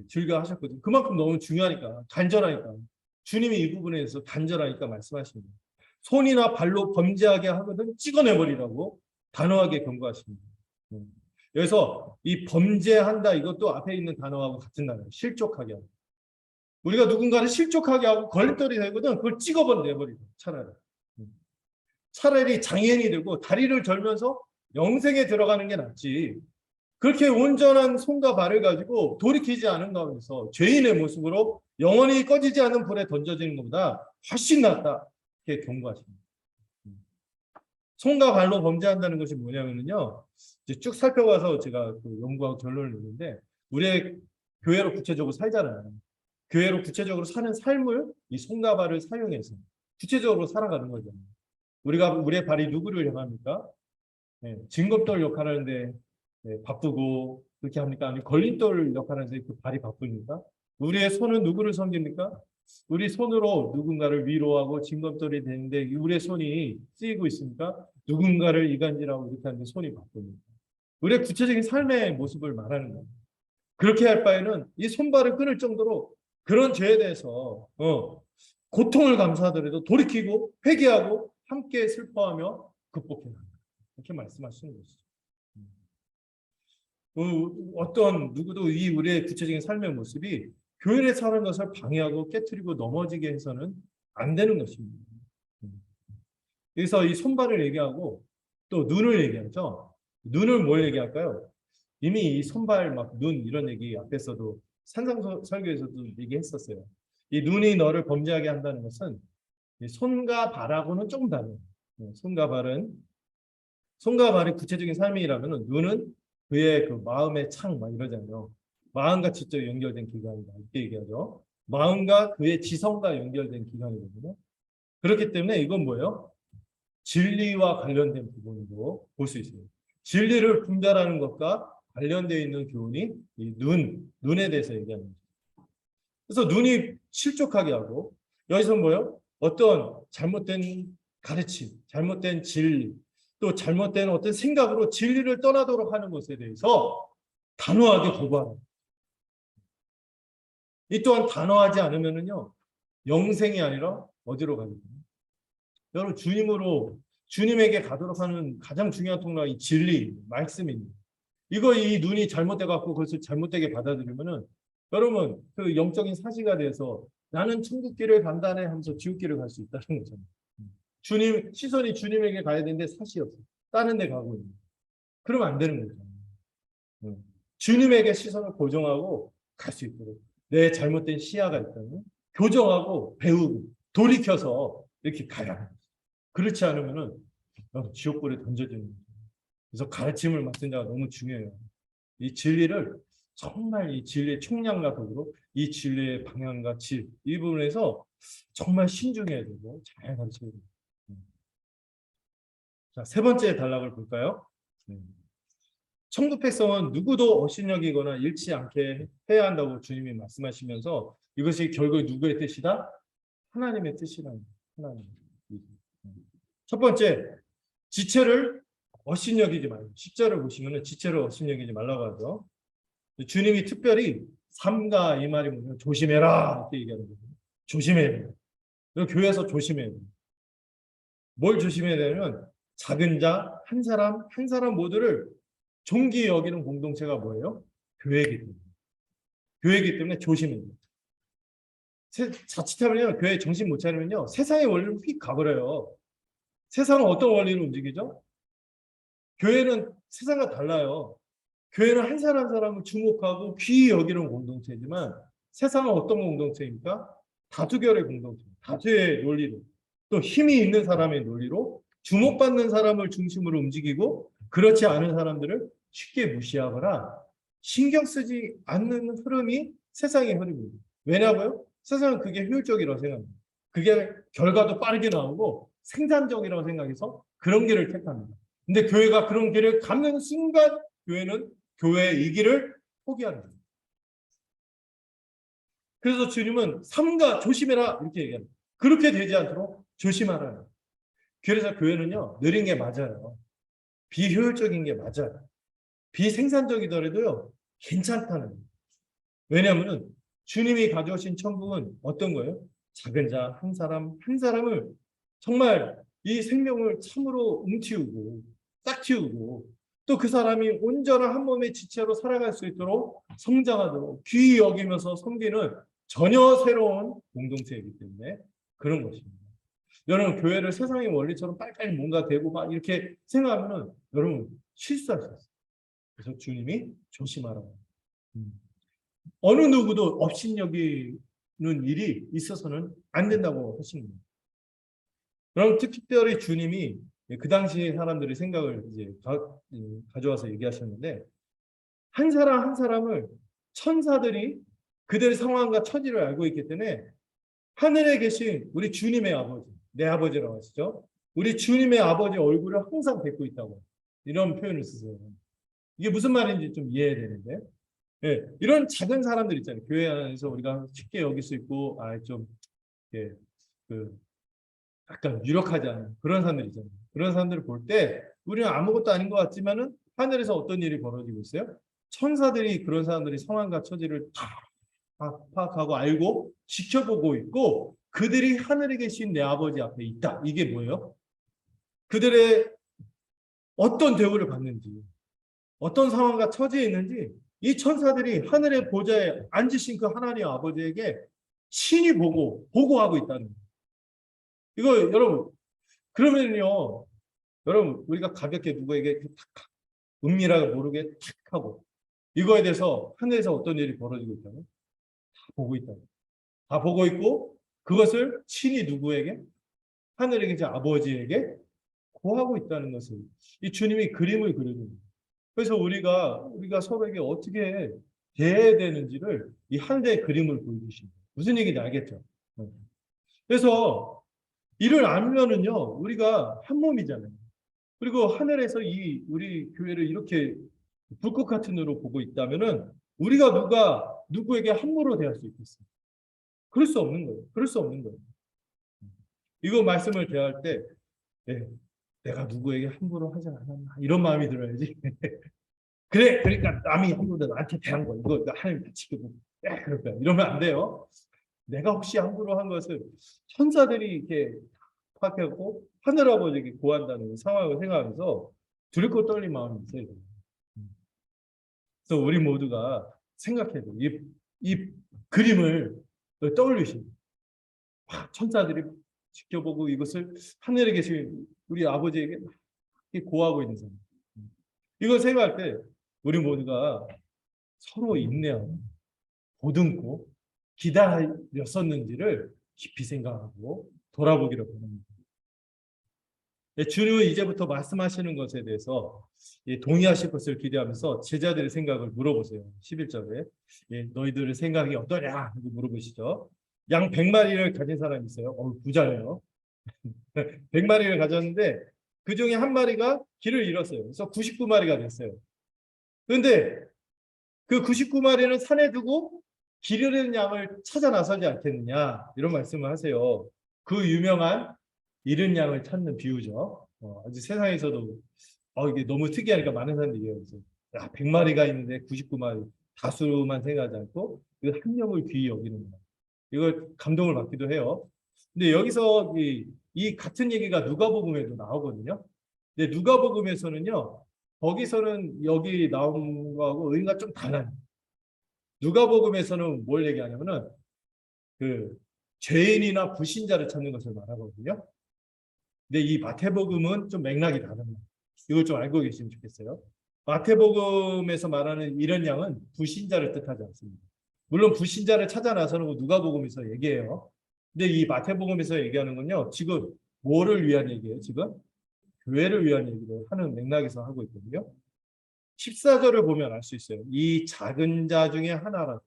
즐겨 하셨거든요. 그만큼 너무 중요하니까, 간절하니까. 주님이 이 부분에 대해서 간절하니까 말씀하십니다. 손이나 발로 범죄하게 하거든 찍어내버리라고 단호하게 경고하십니다. 여기서 이 범죄한다 이것도 앞에 있는 단어하고 같은 단어예요. 실족하게 하고. 우리가 누군가를 실족하게 하고 걸림돌이 되거든 그걸 찍어내버리고 차라리 장애인이 되고 다리를 절면서 영생에 들어가는 게 낫지, 그렇게 온전한 손과 발을 가지고 돌이키지 않은 가운데서 죄인의 모습으로 영원히 꺼지지 않는 불에 던져지는 것보다 훨씬 낫다 이렇게 경고하십니다. 손과 발로 범죄한다는 것이 뭐냐면요, 이제 쭉 살펴봐서 제가 연구하고 결론을 내는데, 우리의 교회로 구체적으로 살잖아요. 교회로 구체적으로 사는 삶을 이 손과 발을 사용해서 구체적으로 살아가는 거죠. 우리의 발이 누구를 향합니까? 징검돌 역할을 하는데 바쁘고 그렇게 합니까? 아니면 걸림돌 역할을 하는데 그 발이 바쁩니까? 우리의 손은 누구를 섬깁니까? 우리 손으로 누군가를 위로하고 징검돌이 되는데 우리의 손이 쓰이고 있습니까? 누군가를 이간질하고 이렇게 하는데 손이 바쁩니다. 우리의 구체적인 삶의 모습을 말하는 거예요. 그렇게 할 바에는 이 손발을 끊을 정도로 그런 죄에 대해서 고통을 감수하더라도 돌이키고 회개하고 함께 슬퍼하며 극복해야 한다. 이렇게 말씀하시는 것이죠. 어떤 누구도 이 우리의 구체적인 삶의 모습이 교회에 사는 것을 방해하고 깨트리고 넘어지게 해서는 안 되는 것입니다. 그래서 이 손발을 얘기하고 또 눈을 얘기하죠. 눈을 뭘 얘기할까요? 이미 이 손발 막 눈 이런 얘기 앞에서도 산상설교에서도 얘기했었어요. 이 눈이 너를 범죄하게 한다는 것은 손과 발하고는 조금 다르요. 손과 발이 구체적인 삶이라면 눈은 그의 그 마음의 창 막 이러잖아요. 마음과 직접 연결된 기관이다 이렇게 얘기하죠. 마음과 그의 지성과 연결된 기관이거든요. 그렇기 때문에 이건 뭐예요? 진리와 관련된 부분으로 볼 수 있어요. 진리를 분별하는 것과 관련되어 있는 교훈이 이 눈에 대해서 얘기하는 거죠. 그래서 눈이 실족하게 하고, 여기서 뭐예요? 어떤 잘못된 가르침, 잘못된 진리, 또 잘못된 어떤 생각으로 진리를 떠나도록 하는 것에 대해서 단호하게 거부하는. 이 또한 단호하지 않으면은요, 영생이 아니라 어디로 가거든요. 여러분 주님에게 가도록 하는 가장 중요한 통로가 이 진리, 말씀입니다. 이 눈이 잘못돼 갖고 그것을 잘못되게 받아들이면은 여러분 그 영적인 사지가 돼서 나는 천국길을 간다네 하면서 지옥길을 갈 수 있다는 거잖아요. 주님 시선이 주님에게 가야 되는데 사시 없어. 다른 데 가고 있는. 그러면 안 되는 거죠. 주님에게 시선을 고정하고 갈 수 있도록 내 잘못된 시야가 있다면 교정하고 배우고 돌이켜서 이렇게 가야 합니다. 그렇지 않으면은 지옥불에 던져지는 거죠. 그래서 가르침을 맡은 자가 너무 중요해요. 이 진리를 정말 이 진리의 총량과 도구로 이 진리의 방향과 질, 이 부분에서 정말 신중해야 되고 잘 가르쳐야 돼요. 자, 세 번째 단락을 볼까요? 천국 백성은 누구도 업신여기거나 잃지 않게 해야 한다고 주님이 말씀하시면서 이것이 결국 누구의 뜻이다? 하나님의 뜻이라는 하나님. 첫 번째, 지체를 업신여기지 말고 십자를 보시면은 지체를 업신여기지 말라고 하죠. 주님이 특별히 삼가 이 말이 뭐냐면 조심해라 이렇게 얘기하는 거예요. 조심해야 돼요. 교회에서 조심해야 돼요. 뭘 조심해야 되냐면 작은 자 한 사람 한 사람 모두를 존귀 여기는 공동체가 뭐예요? 교회이기 때문에. 교회이기 때문에 조심해야 돼요. 자칫하면 교회 정신 못 차리면요 세상의 원리로 휙 가버려요. 세상은 어떤 원리로 움직이죠? 교회는 세상과 달라요. 교회는 한 사람 한 사람을 주목하고 귀히 여기는 공동체지만 세상은 어떤 공동체입니까? 다투결의 공동체, 다투의 논리로 또 힘이 있는 사람의 논리로 주목받는 사람을 중심으로 움직이고 그렇지 않은 사람들을 쉽게 무시하거나 신경 쓰지 않는 흐름이 세상의 흐름입니다. 왜냐고요? 세상은 그게 효율적이라고 생각합니다. 그게 결과도 빠르게 나오고 생산적이라고 생각해서 그런 길을 택합니다. 근데 교회가 그런 길을 갖는 순간 교회는 교회의 이 길을 포기하는 거예요. 그래서 주님은 삼가 조심해라 이렇게 얘기합니다. 그렇게 되지 않도록 조심하라. 그래서 교회는요 느린 게 맞아요. 비효율적인 게 맞아요. 비생산적이더라도요 괜찮다는 거예요. 왜냐하면 주님이 가져오신 천국은 어떤 거예요? 작은 자 한 사람 한 사람을 정말 이 생명을 참으로 움키우고 딱 키우고 또 그 사람이 온전한 한 몸의 지체로 살아갈 수 있도록 성장하도록 귀히 여기면서 섬기는 전혀 새로운 공동체이기 때문에 그런 것입니다. 여러분 교회를 세상의 원리처럼 빨리빨리 뭔가 되고 막 이렇게 생각하면 여러분 실수할 수 있어요. 그래서 주님이 조심하라고. 어느 누구도 업신여기는 일이 있어서는 안 된다고 하시는 거예요. 그럼 특별히 주님이 그 당시 사람들의 생각을 이제 가져와서 얘기하셨는데 한 사람 한 사람을 천사들이 그들의 상황과 처지를 알고 있기 때문에 하늘에 계신 우리 주님의 아버지, 내 아버지라고 하시죠. 우리 주님의 아버지 얼굴을 항상 뵙고 있다고 이런 표현을 쓰세요. 이게 무슨 말인지 좀 이해해야 되는데 예, 이런 작은 사람들 있잖아요. 교회 안에서 우리가 쉽게 여길 수 있고 좀 예, 그 약간 유력하지 않은 그런 사람들 있잖아요. 그런 사람들을 볼 때 우리는 아무것도 아닌 것 같지만은 하늘에서 어떤 일이 벌어지고 있어요? 천사들이 그런 사람들이 상황과 처지를 다 파악하고 알고 지켜보고 있고 그들이 하늘에 계신 내 아버지 앞에 있다. 이게 뭐예요? 그들의 어떤 대우를 받는지 어떤 상황과 처지에 있는지 이 천사들이 하늘의 보좌에 앉으신 그 하나님 아버지에게 친히 보고하고 있다는 거예요. 이거 여러분 그러면요 여러분 우리가 가볍게 누구에게 탁 은밀하게 모르게 탁 하고 이거에 대해서 하늘에서 어떤 일이 벌어지고 있다면 다 보고 있다. 다 보고 있고 그것을 친히 누구에게 하늘에 계신 아버지에게 고하고 있다는 것을 이 주님이 그림을 그려줍니다. 그래서 우리가 서로에게 어떻게 대해야 되는지를 이 하늘의 그림을 보여주십니다. 무슨 얘기인지 알겠죠? 그래서 이를 알면은요 우리가 한 몸이잖아요. 그리고 하늘에서 이 우리 교회를 이렇게 불꽃 같은 눈으로 보고 있다면은 우리가 누구에게 함부로 대할 수 있겠어요? 그럴 수 없는 거예요. 그럴 수 없는 거예요. 이거 말씀을 대할 때 네, 내가 누구에게 함부로 하지 않았나 이런 마음이 들어야지. 그래, 그러니까 남이 함부로 나한테 대한 거 이거 하나님 다 지켜보고 그럴 거야. 이러면 안 돼요. 내가 혹시 함부로 한 것을 천사들이 이렇게 파악하고 하늘아버지에게 고한다는 상황을 생각하면서 두렵고 떨린 마음이 있어요. 그래서 우리 모두가 생각해야 돼요. 이 그림을 떠올리십니다. 천사들이 지켜보고 이것을 하늘에 계신 우리 아버지에게 고하고 있는 사람. 이걸 생각할 때 우리 모두가 서로 인내하고 보듬고 기다렸었는지를 깊이 생각하고 돌아보기를 바랍니다. 주님은 이제부터 말씀하시는 것에 대해서 동의하실 것을 기대하면서 제자들의 생각을 물어보세요. 11절에 너희들의 생각이 어떠냐 하고 물어보시죠. 양 100마리를 가진 사람이 있어요. 부자네요. 100마리를 가졌는데 그 중에 한 마리가 길을 잃었어요. 그래서 99마리가 됐어요. 그런데 그 99마리는 산에 두고 길 잃은 양을 찾아 나서지 않겠느냐 이런 말씀을 하세요. 그 유명한 잃은 양을 찾는 비유죠. 아주 세상에서도 이게 너무 특이하니까 많은 사람들이 얘기해요. 100마리가 있는데 99마리 다수만 생각하지 않고 그 한 명을 귀히 여기는 거예요. 이걸 감동을 받기도 해요. 근데 여기서 이 같은 얘기가 누가복음에도 나오거든요. 근데 누가복음에서는요. 거기서는 여기 나온 거하고 의미가 좀 달라요. 누가복음에서는 뭘 얘기하냐면은 그 죄인이나 불신자를 찾는 것을 말하거든요. 근데 이 마태복음은 좀 맥락이 다릅니다. 이걸 좀 알고 계시면 좋겠어요. 마태복음에서 말하는 이런 양은 불신자를 뜻하지 않습니다. 물론 불신자를 찾아 나서는 거 누가복음에서 얘기해요. 근데 이 마태복음에서 얘기하는 건요. 지금 뭐를 위한 얘기예요? 지금 교회를 위한 얘기를 하는 맥락에서 하고 있거든요. 14절을 보면 알 수 있어요. 이 작은 자 중에 하나라.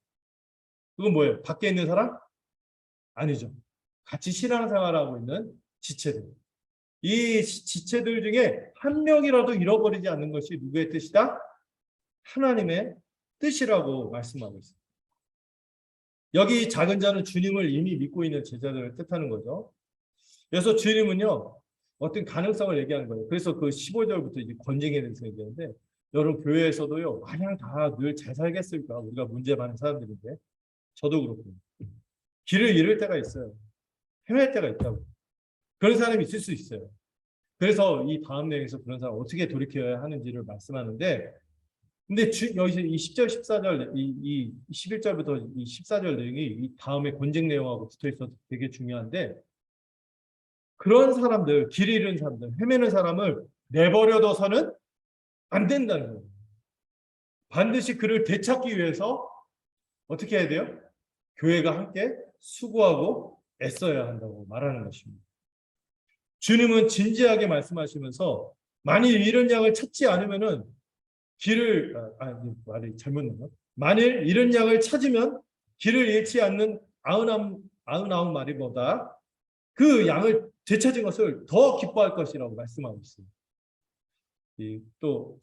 그건 뭐예요? 밖에 있는 사람? 아니죠. 같이 신앙생활하고 있는 지체들. 이 지체들 중에 한 명이라도 잃어버리지 않는 것이 누구의 뜻이다? 하나님의 뜻이라고 말씀하고 있습니다. 여기 작은 자는 주님을 이미 믿고 있는 제자들을 뜻하는 거죠. 그래서 주님은요. 어떤 가능성을 얘기하는 거예요. 그래서 그 15절부터 이제 권징에 대해서 얘기하는데 여러분 교회에서도요. 마냥 다 늘 잘 살겠을까? 우리가 문제 많은 사람들인데 저도 그렇고 길을 잃을 때가 있어요. 헤맬 때가 있다고. 그런 사람이 있을 수 있어요. 그래서 이 다음 내용에서 그런 사람 어떻게 돌이켜야 하는지를 말씀하는데 근데 여기서 이 10절, 14절, 이 11절부터 이 14절 내용이 이 다음에 권징 내용하고 붙어 있어서 되게 중요한데 그런 사람들, 길 잃은 사람들, 헤매는 사람을 내버려둬서는 안 된다는 거예요. 반드시 그를 되찾기 위해서 어떻게 해야 돼요? 교회가 함께 수고하고 애써야 한다고 말하는 것입니다. 주님은 진지하게 말씀하시면서 만일 이런 양을 찾지 않으면은 길을 말이 잘못 나왔나? 만일 이런 양을 찾으면 길을 잃지 않는 99 마리보다 그 양을 되찾은 것을 더 기뻐할 것이라고 말씀하고 있습니다. 또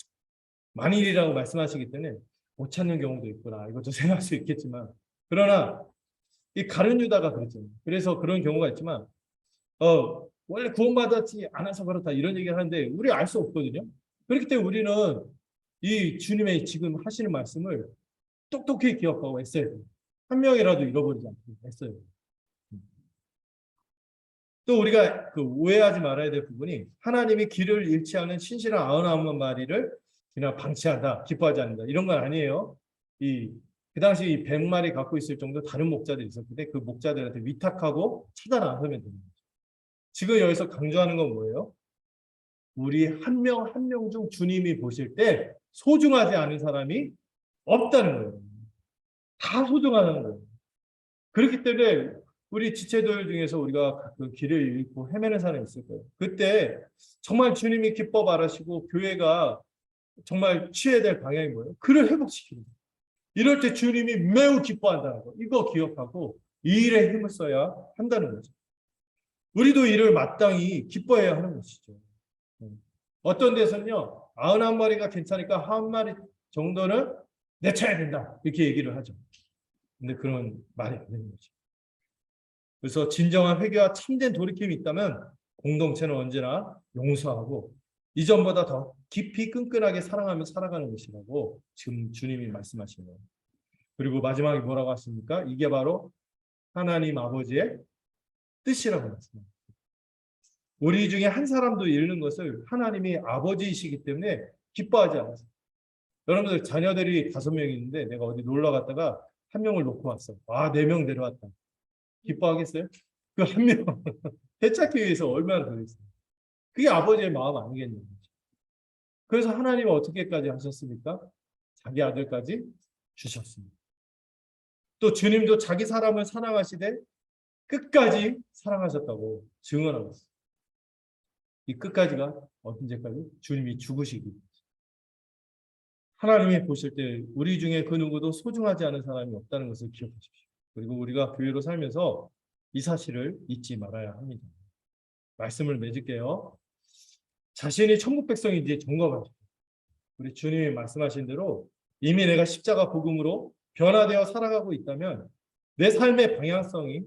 만일이라고 말씀하시기 때문에 못 찾는 경우도 있구나 이것도 생각할 수 있겠지만 그러나 이 가룟 유다가 그랬잖아요. 그래서 그런 경우가 있지만 원래 구원받았지 않아서 그렇다 이런 얘기를 하는데 우리 알 수 없거든요. 그렇기 때문에 우리는 이 주님의 지금 하시는 말씀을 똑똑히 기억하고 애써야 돼요. 한 명이라도 잃어버리지 않고 애써야 돼요. 또 우리가 오해하지 말아야 될 부분이 하나님이 길을 잃지 않은 신실한 99마리를 그냥 방치한다, 기뻐하지 않는다 이런 건 아니에요. 그 당시 이 100마리 갖고 있을 정도 다른 목자들이 있었는데 그 목자들한테 위탁하고 찾아 나서면 되는 거죠. 지금 여기서 강조하는 건 뭐예요? 우리 한 명 한 명 중 주님이 보실 때 소중하지 않은 사람이 없다는 거예요. 다 소중하다는 거예요. 그렇기 때문에 우리 지체들 중에서 우리가 가끔 길을 잃고 헤매는 사람이 있을 거예요. 그때 정말 주님이 기뻐 바라시고 교회가 정말 취해야 될 방향이 뭐예요? 그를 회복시키는 거예요. 이럴 때 주님이 매우 기뻐한다는 거. 이거 기억하고 이 일에 힘을 써야 한다는 거죠. 우리도 이를 마땅히 기뻐해야 하는 것이죠. 어떤 데서는요. 99마리가 괜찮으니까 한 마리 정도는 내쳐야 된다. 이렇게 얘기를 하죠. 근데 그런 말이 안 되는 거죠. 그래서 진정한 회개와 참된 돌이킴이 있다면 공동체는 언제나 용서하고 이전보다 더 깊이 끈끈하게 사랑하며 살아가는 것이라고 지금 주님이 말씀하시는 거예요. 그리고 마지막에 뭐라고 하십니까? 이게 바로 하나님 아버지의 뜻이라고 말씀합니다. 우리 중에 한 사람도 잃는 것을 하나님이 아버지이시기 때문에 기뻐하지 않으세요. 여러분들 자녀들이 5명이 있는데 내가 어디 놀러 갔다가 한 명을 놓고 왔어. 아, 4명 내려왔다. 기뻐하겠어요? 그 한 명 되찾기 위해서 얼마나 그랬어요. 그게 아버지의 마음 아니겠냐고. 그래서 하나님은 어떻게까지 하셨습니까? 자기 아들까지 주셨습니다. 또 주님도 자기 사람을 사랑하시되 끝까지 사랑하셨다고 증언하고 있어요. 이 끝까지가 언제까지? 주님이 죽으시기. 하나님이 보실 때 우리 중에 그 누구도 소중하지 않은 사람이 없다는 것을 기억하십시오. 그리고 우리가 교회로 살면서 이 사실을 잊지 말아야 합니다. 말씀을 맺을게요. 자신이 천국 백성인지 점검하십시오. 우리 주님이 말씀하신 대로 이미 내가 십자가 복음으로 변화되어 살아가고 있다면 내 삶의 방향성이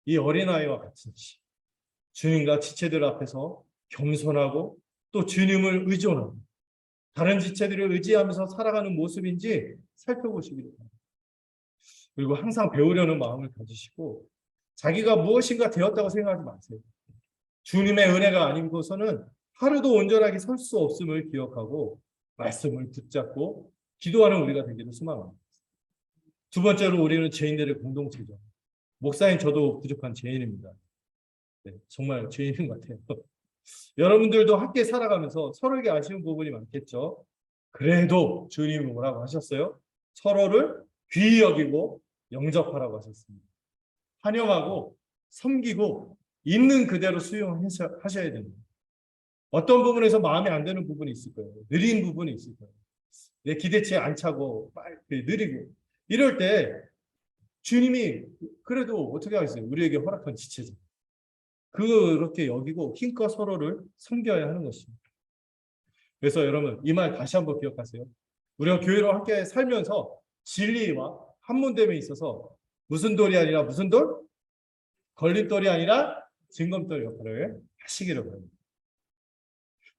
이 어린아이와 같은지 주님과 지체들 앞에서 겸손하고 또 주님을 의존하고 다른 지체들을 의지하면서 살아가는 모습인지 살펴보시기 바랍니다. 그리고 항상 배우려는 마음을 가지시고 자기가 무엇인가 되었다고 생각하지 마세요. 주님의 은혜가 아니고서는 하루도 온전하게 설 수 없음을 기억하고 말씀을 붙잡고 기도하는 우리가 되기를 소망합니다. 두 번째로 우리는 죄인들의 공동체죠. 목사님 저도 부족한 죄인입니다. 네, 정말 죄인인 것 같아요. 여러분들도 함께 살아가면서 서로에게 아쉬운 부분이 많겠죠. 그래도 주님이 뭐라고 하셨어요? 서로를 귀히 여기고 영접하라고 하셨습니다. 환영하고 섬기고 있는 그대로 수용하셔야 됩니다. 어떤 부분에서 마음에 안 드는 부분이 있을 거예요. 느린 부분이 있을 거예요. 내 기대치에 안 차고 느리고 이럴 때 주님이 그래도 어떻게 하겠어요? 우리에게 허락한 지체죠. 그렇게 여기고 힘껏 서로를 섬겨야 하는 것입니다. 그래서 여러분 이 말 다시 한번 기억하세요. 우리가 교회로 함께 살면서 진리와 한문됨에 있어서 무슨 돌이 아니라 무슨 돌? 걸림돌이 아니라 징검돌 역할을 하시기를 바랍니다.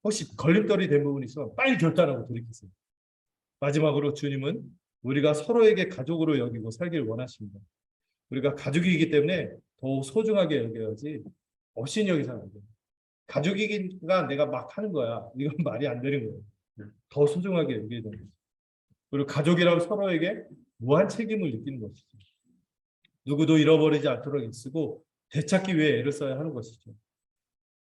혹시 걸림돌이 된 부분이 있으면 빨리 결단하고 돌이키세요. 마지막으로 주님은 우리가 서로에게 가족으로 여기고 살기를 원하십니다. 우리가 가족이기 때문에 더 소중하게 여겨야지 없인 여기서는 안 돼요. 가족이니까 내가 막 하는 거야. 이건 말이 안 되는 거예요. 더 소중하게 여겨야 되는 거죠. 그리고 가족이라고 서로에게 무한 책임을 느끼는 것이죠. 누구도 잃어버리지 않도록 애쓰고 되찾기 위해 애를 써야 하는 것이죠.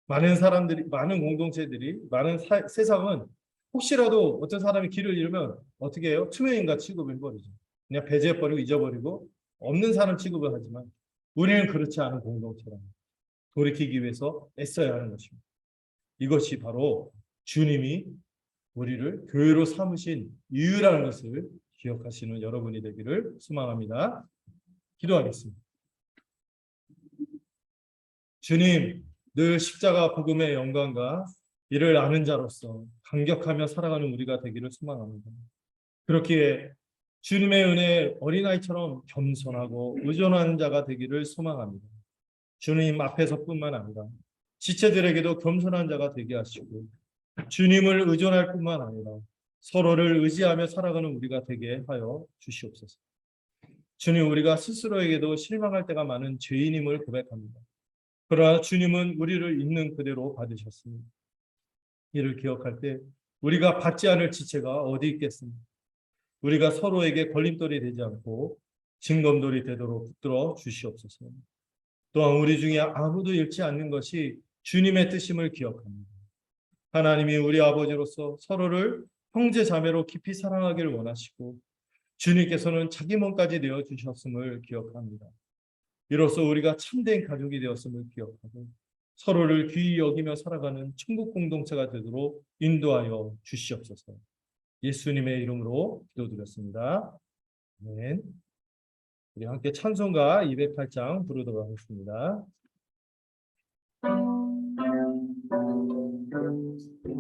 많은 사람들이, 많은 공동체들이, 많은 세상은 혹시라도 어떤 사람이 길을 잃으면 어떻게 해요? 투명인간 취급을 해버리죠. 그냥 배제해버리고 잊어버리고 없는 사람 취급을 하지만 우리는 그렇지 않은 공동체랍니다. 돌이키기 위해서 애써야 하는 것입니다. 이것이 바로 주님이 우리를 교회로 삼으신 이유라는 것을 기억하시는 여러분이 되기를 소망합니다. 기도하겠습니다. 주님, 늘 십자가 복음의 영광과 이를 아는 자로서 감격하며 살아가는 우리가 되기를 소망합니다. 그렇기에 주님의 은혜에 어린아이처럼 겸손하고 의존하는 자가 되기를 소망합니다. 주님 앞에서뿐만 아니라 지체들에게도 겸손한 자가 되게 하시고 주님을 의존할 뿐만 아니라 서로를 의지하며 살아가는 우리가 되게 하여 주시옵소서. 주님, 우리가 스스로에게도 실망할 때가 많은 죄인임을 고백합니다. 그러나 주님은 우리를 있는 그대로 받으셨습니다. 이를 기억할 때 우리가 받지 않을 지체가 어디 있겠습니까? 우리가 서로에게 걸림돌이 되지 않고 징검돌이 되도록 붙들어 주시옵소서. 또한 우리 중에 아무도 잃지 않는 것이 주님의 뜻임을 기억합니다. 하나님이 우리 아버지로서 서로를 형제 자매로 깊이 사랑하기를 원하시고 주님께서는 자기 몸까지 내어주셨음을 기억합니다. 이로써 우리가 참된 가족이 되었음을 기억하고 서로를 귀히 여기며 살아가는 천국 공동체가 되도록 인도하여 주시옵소서. 예수님의 이름으로 기도드렸습니다. 아멘. 우리 함께 찬송가 208장 부르도록 하겠습니다.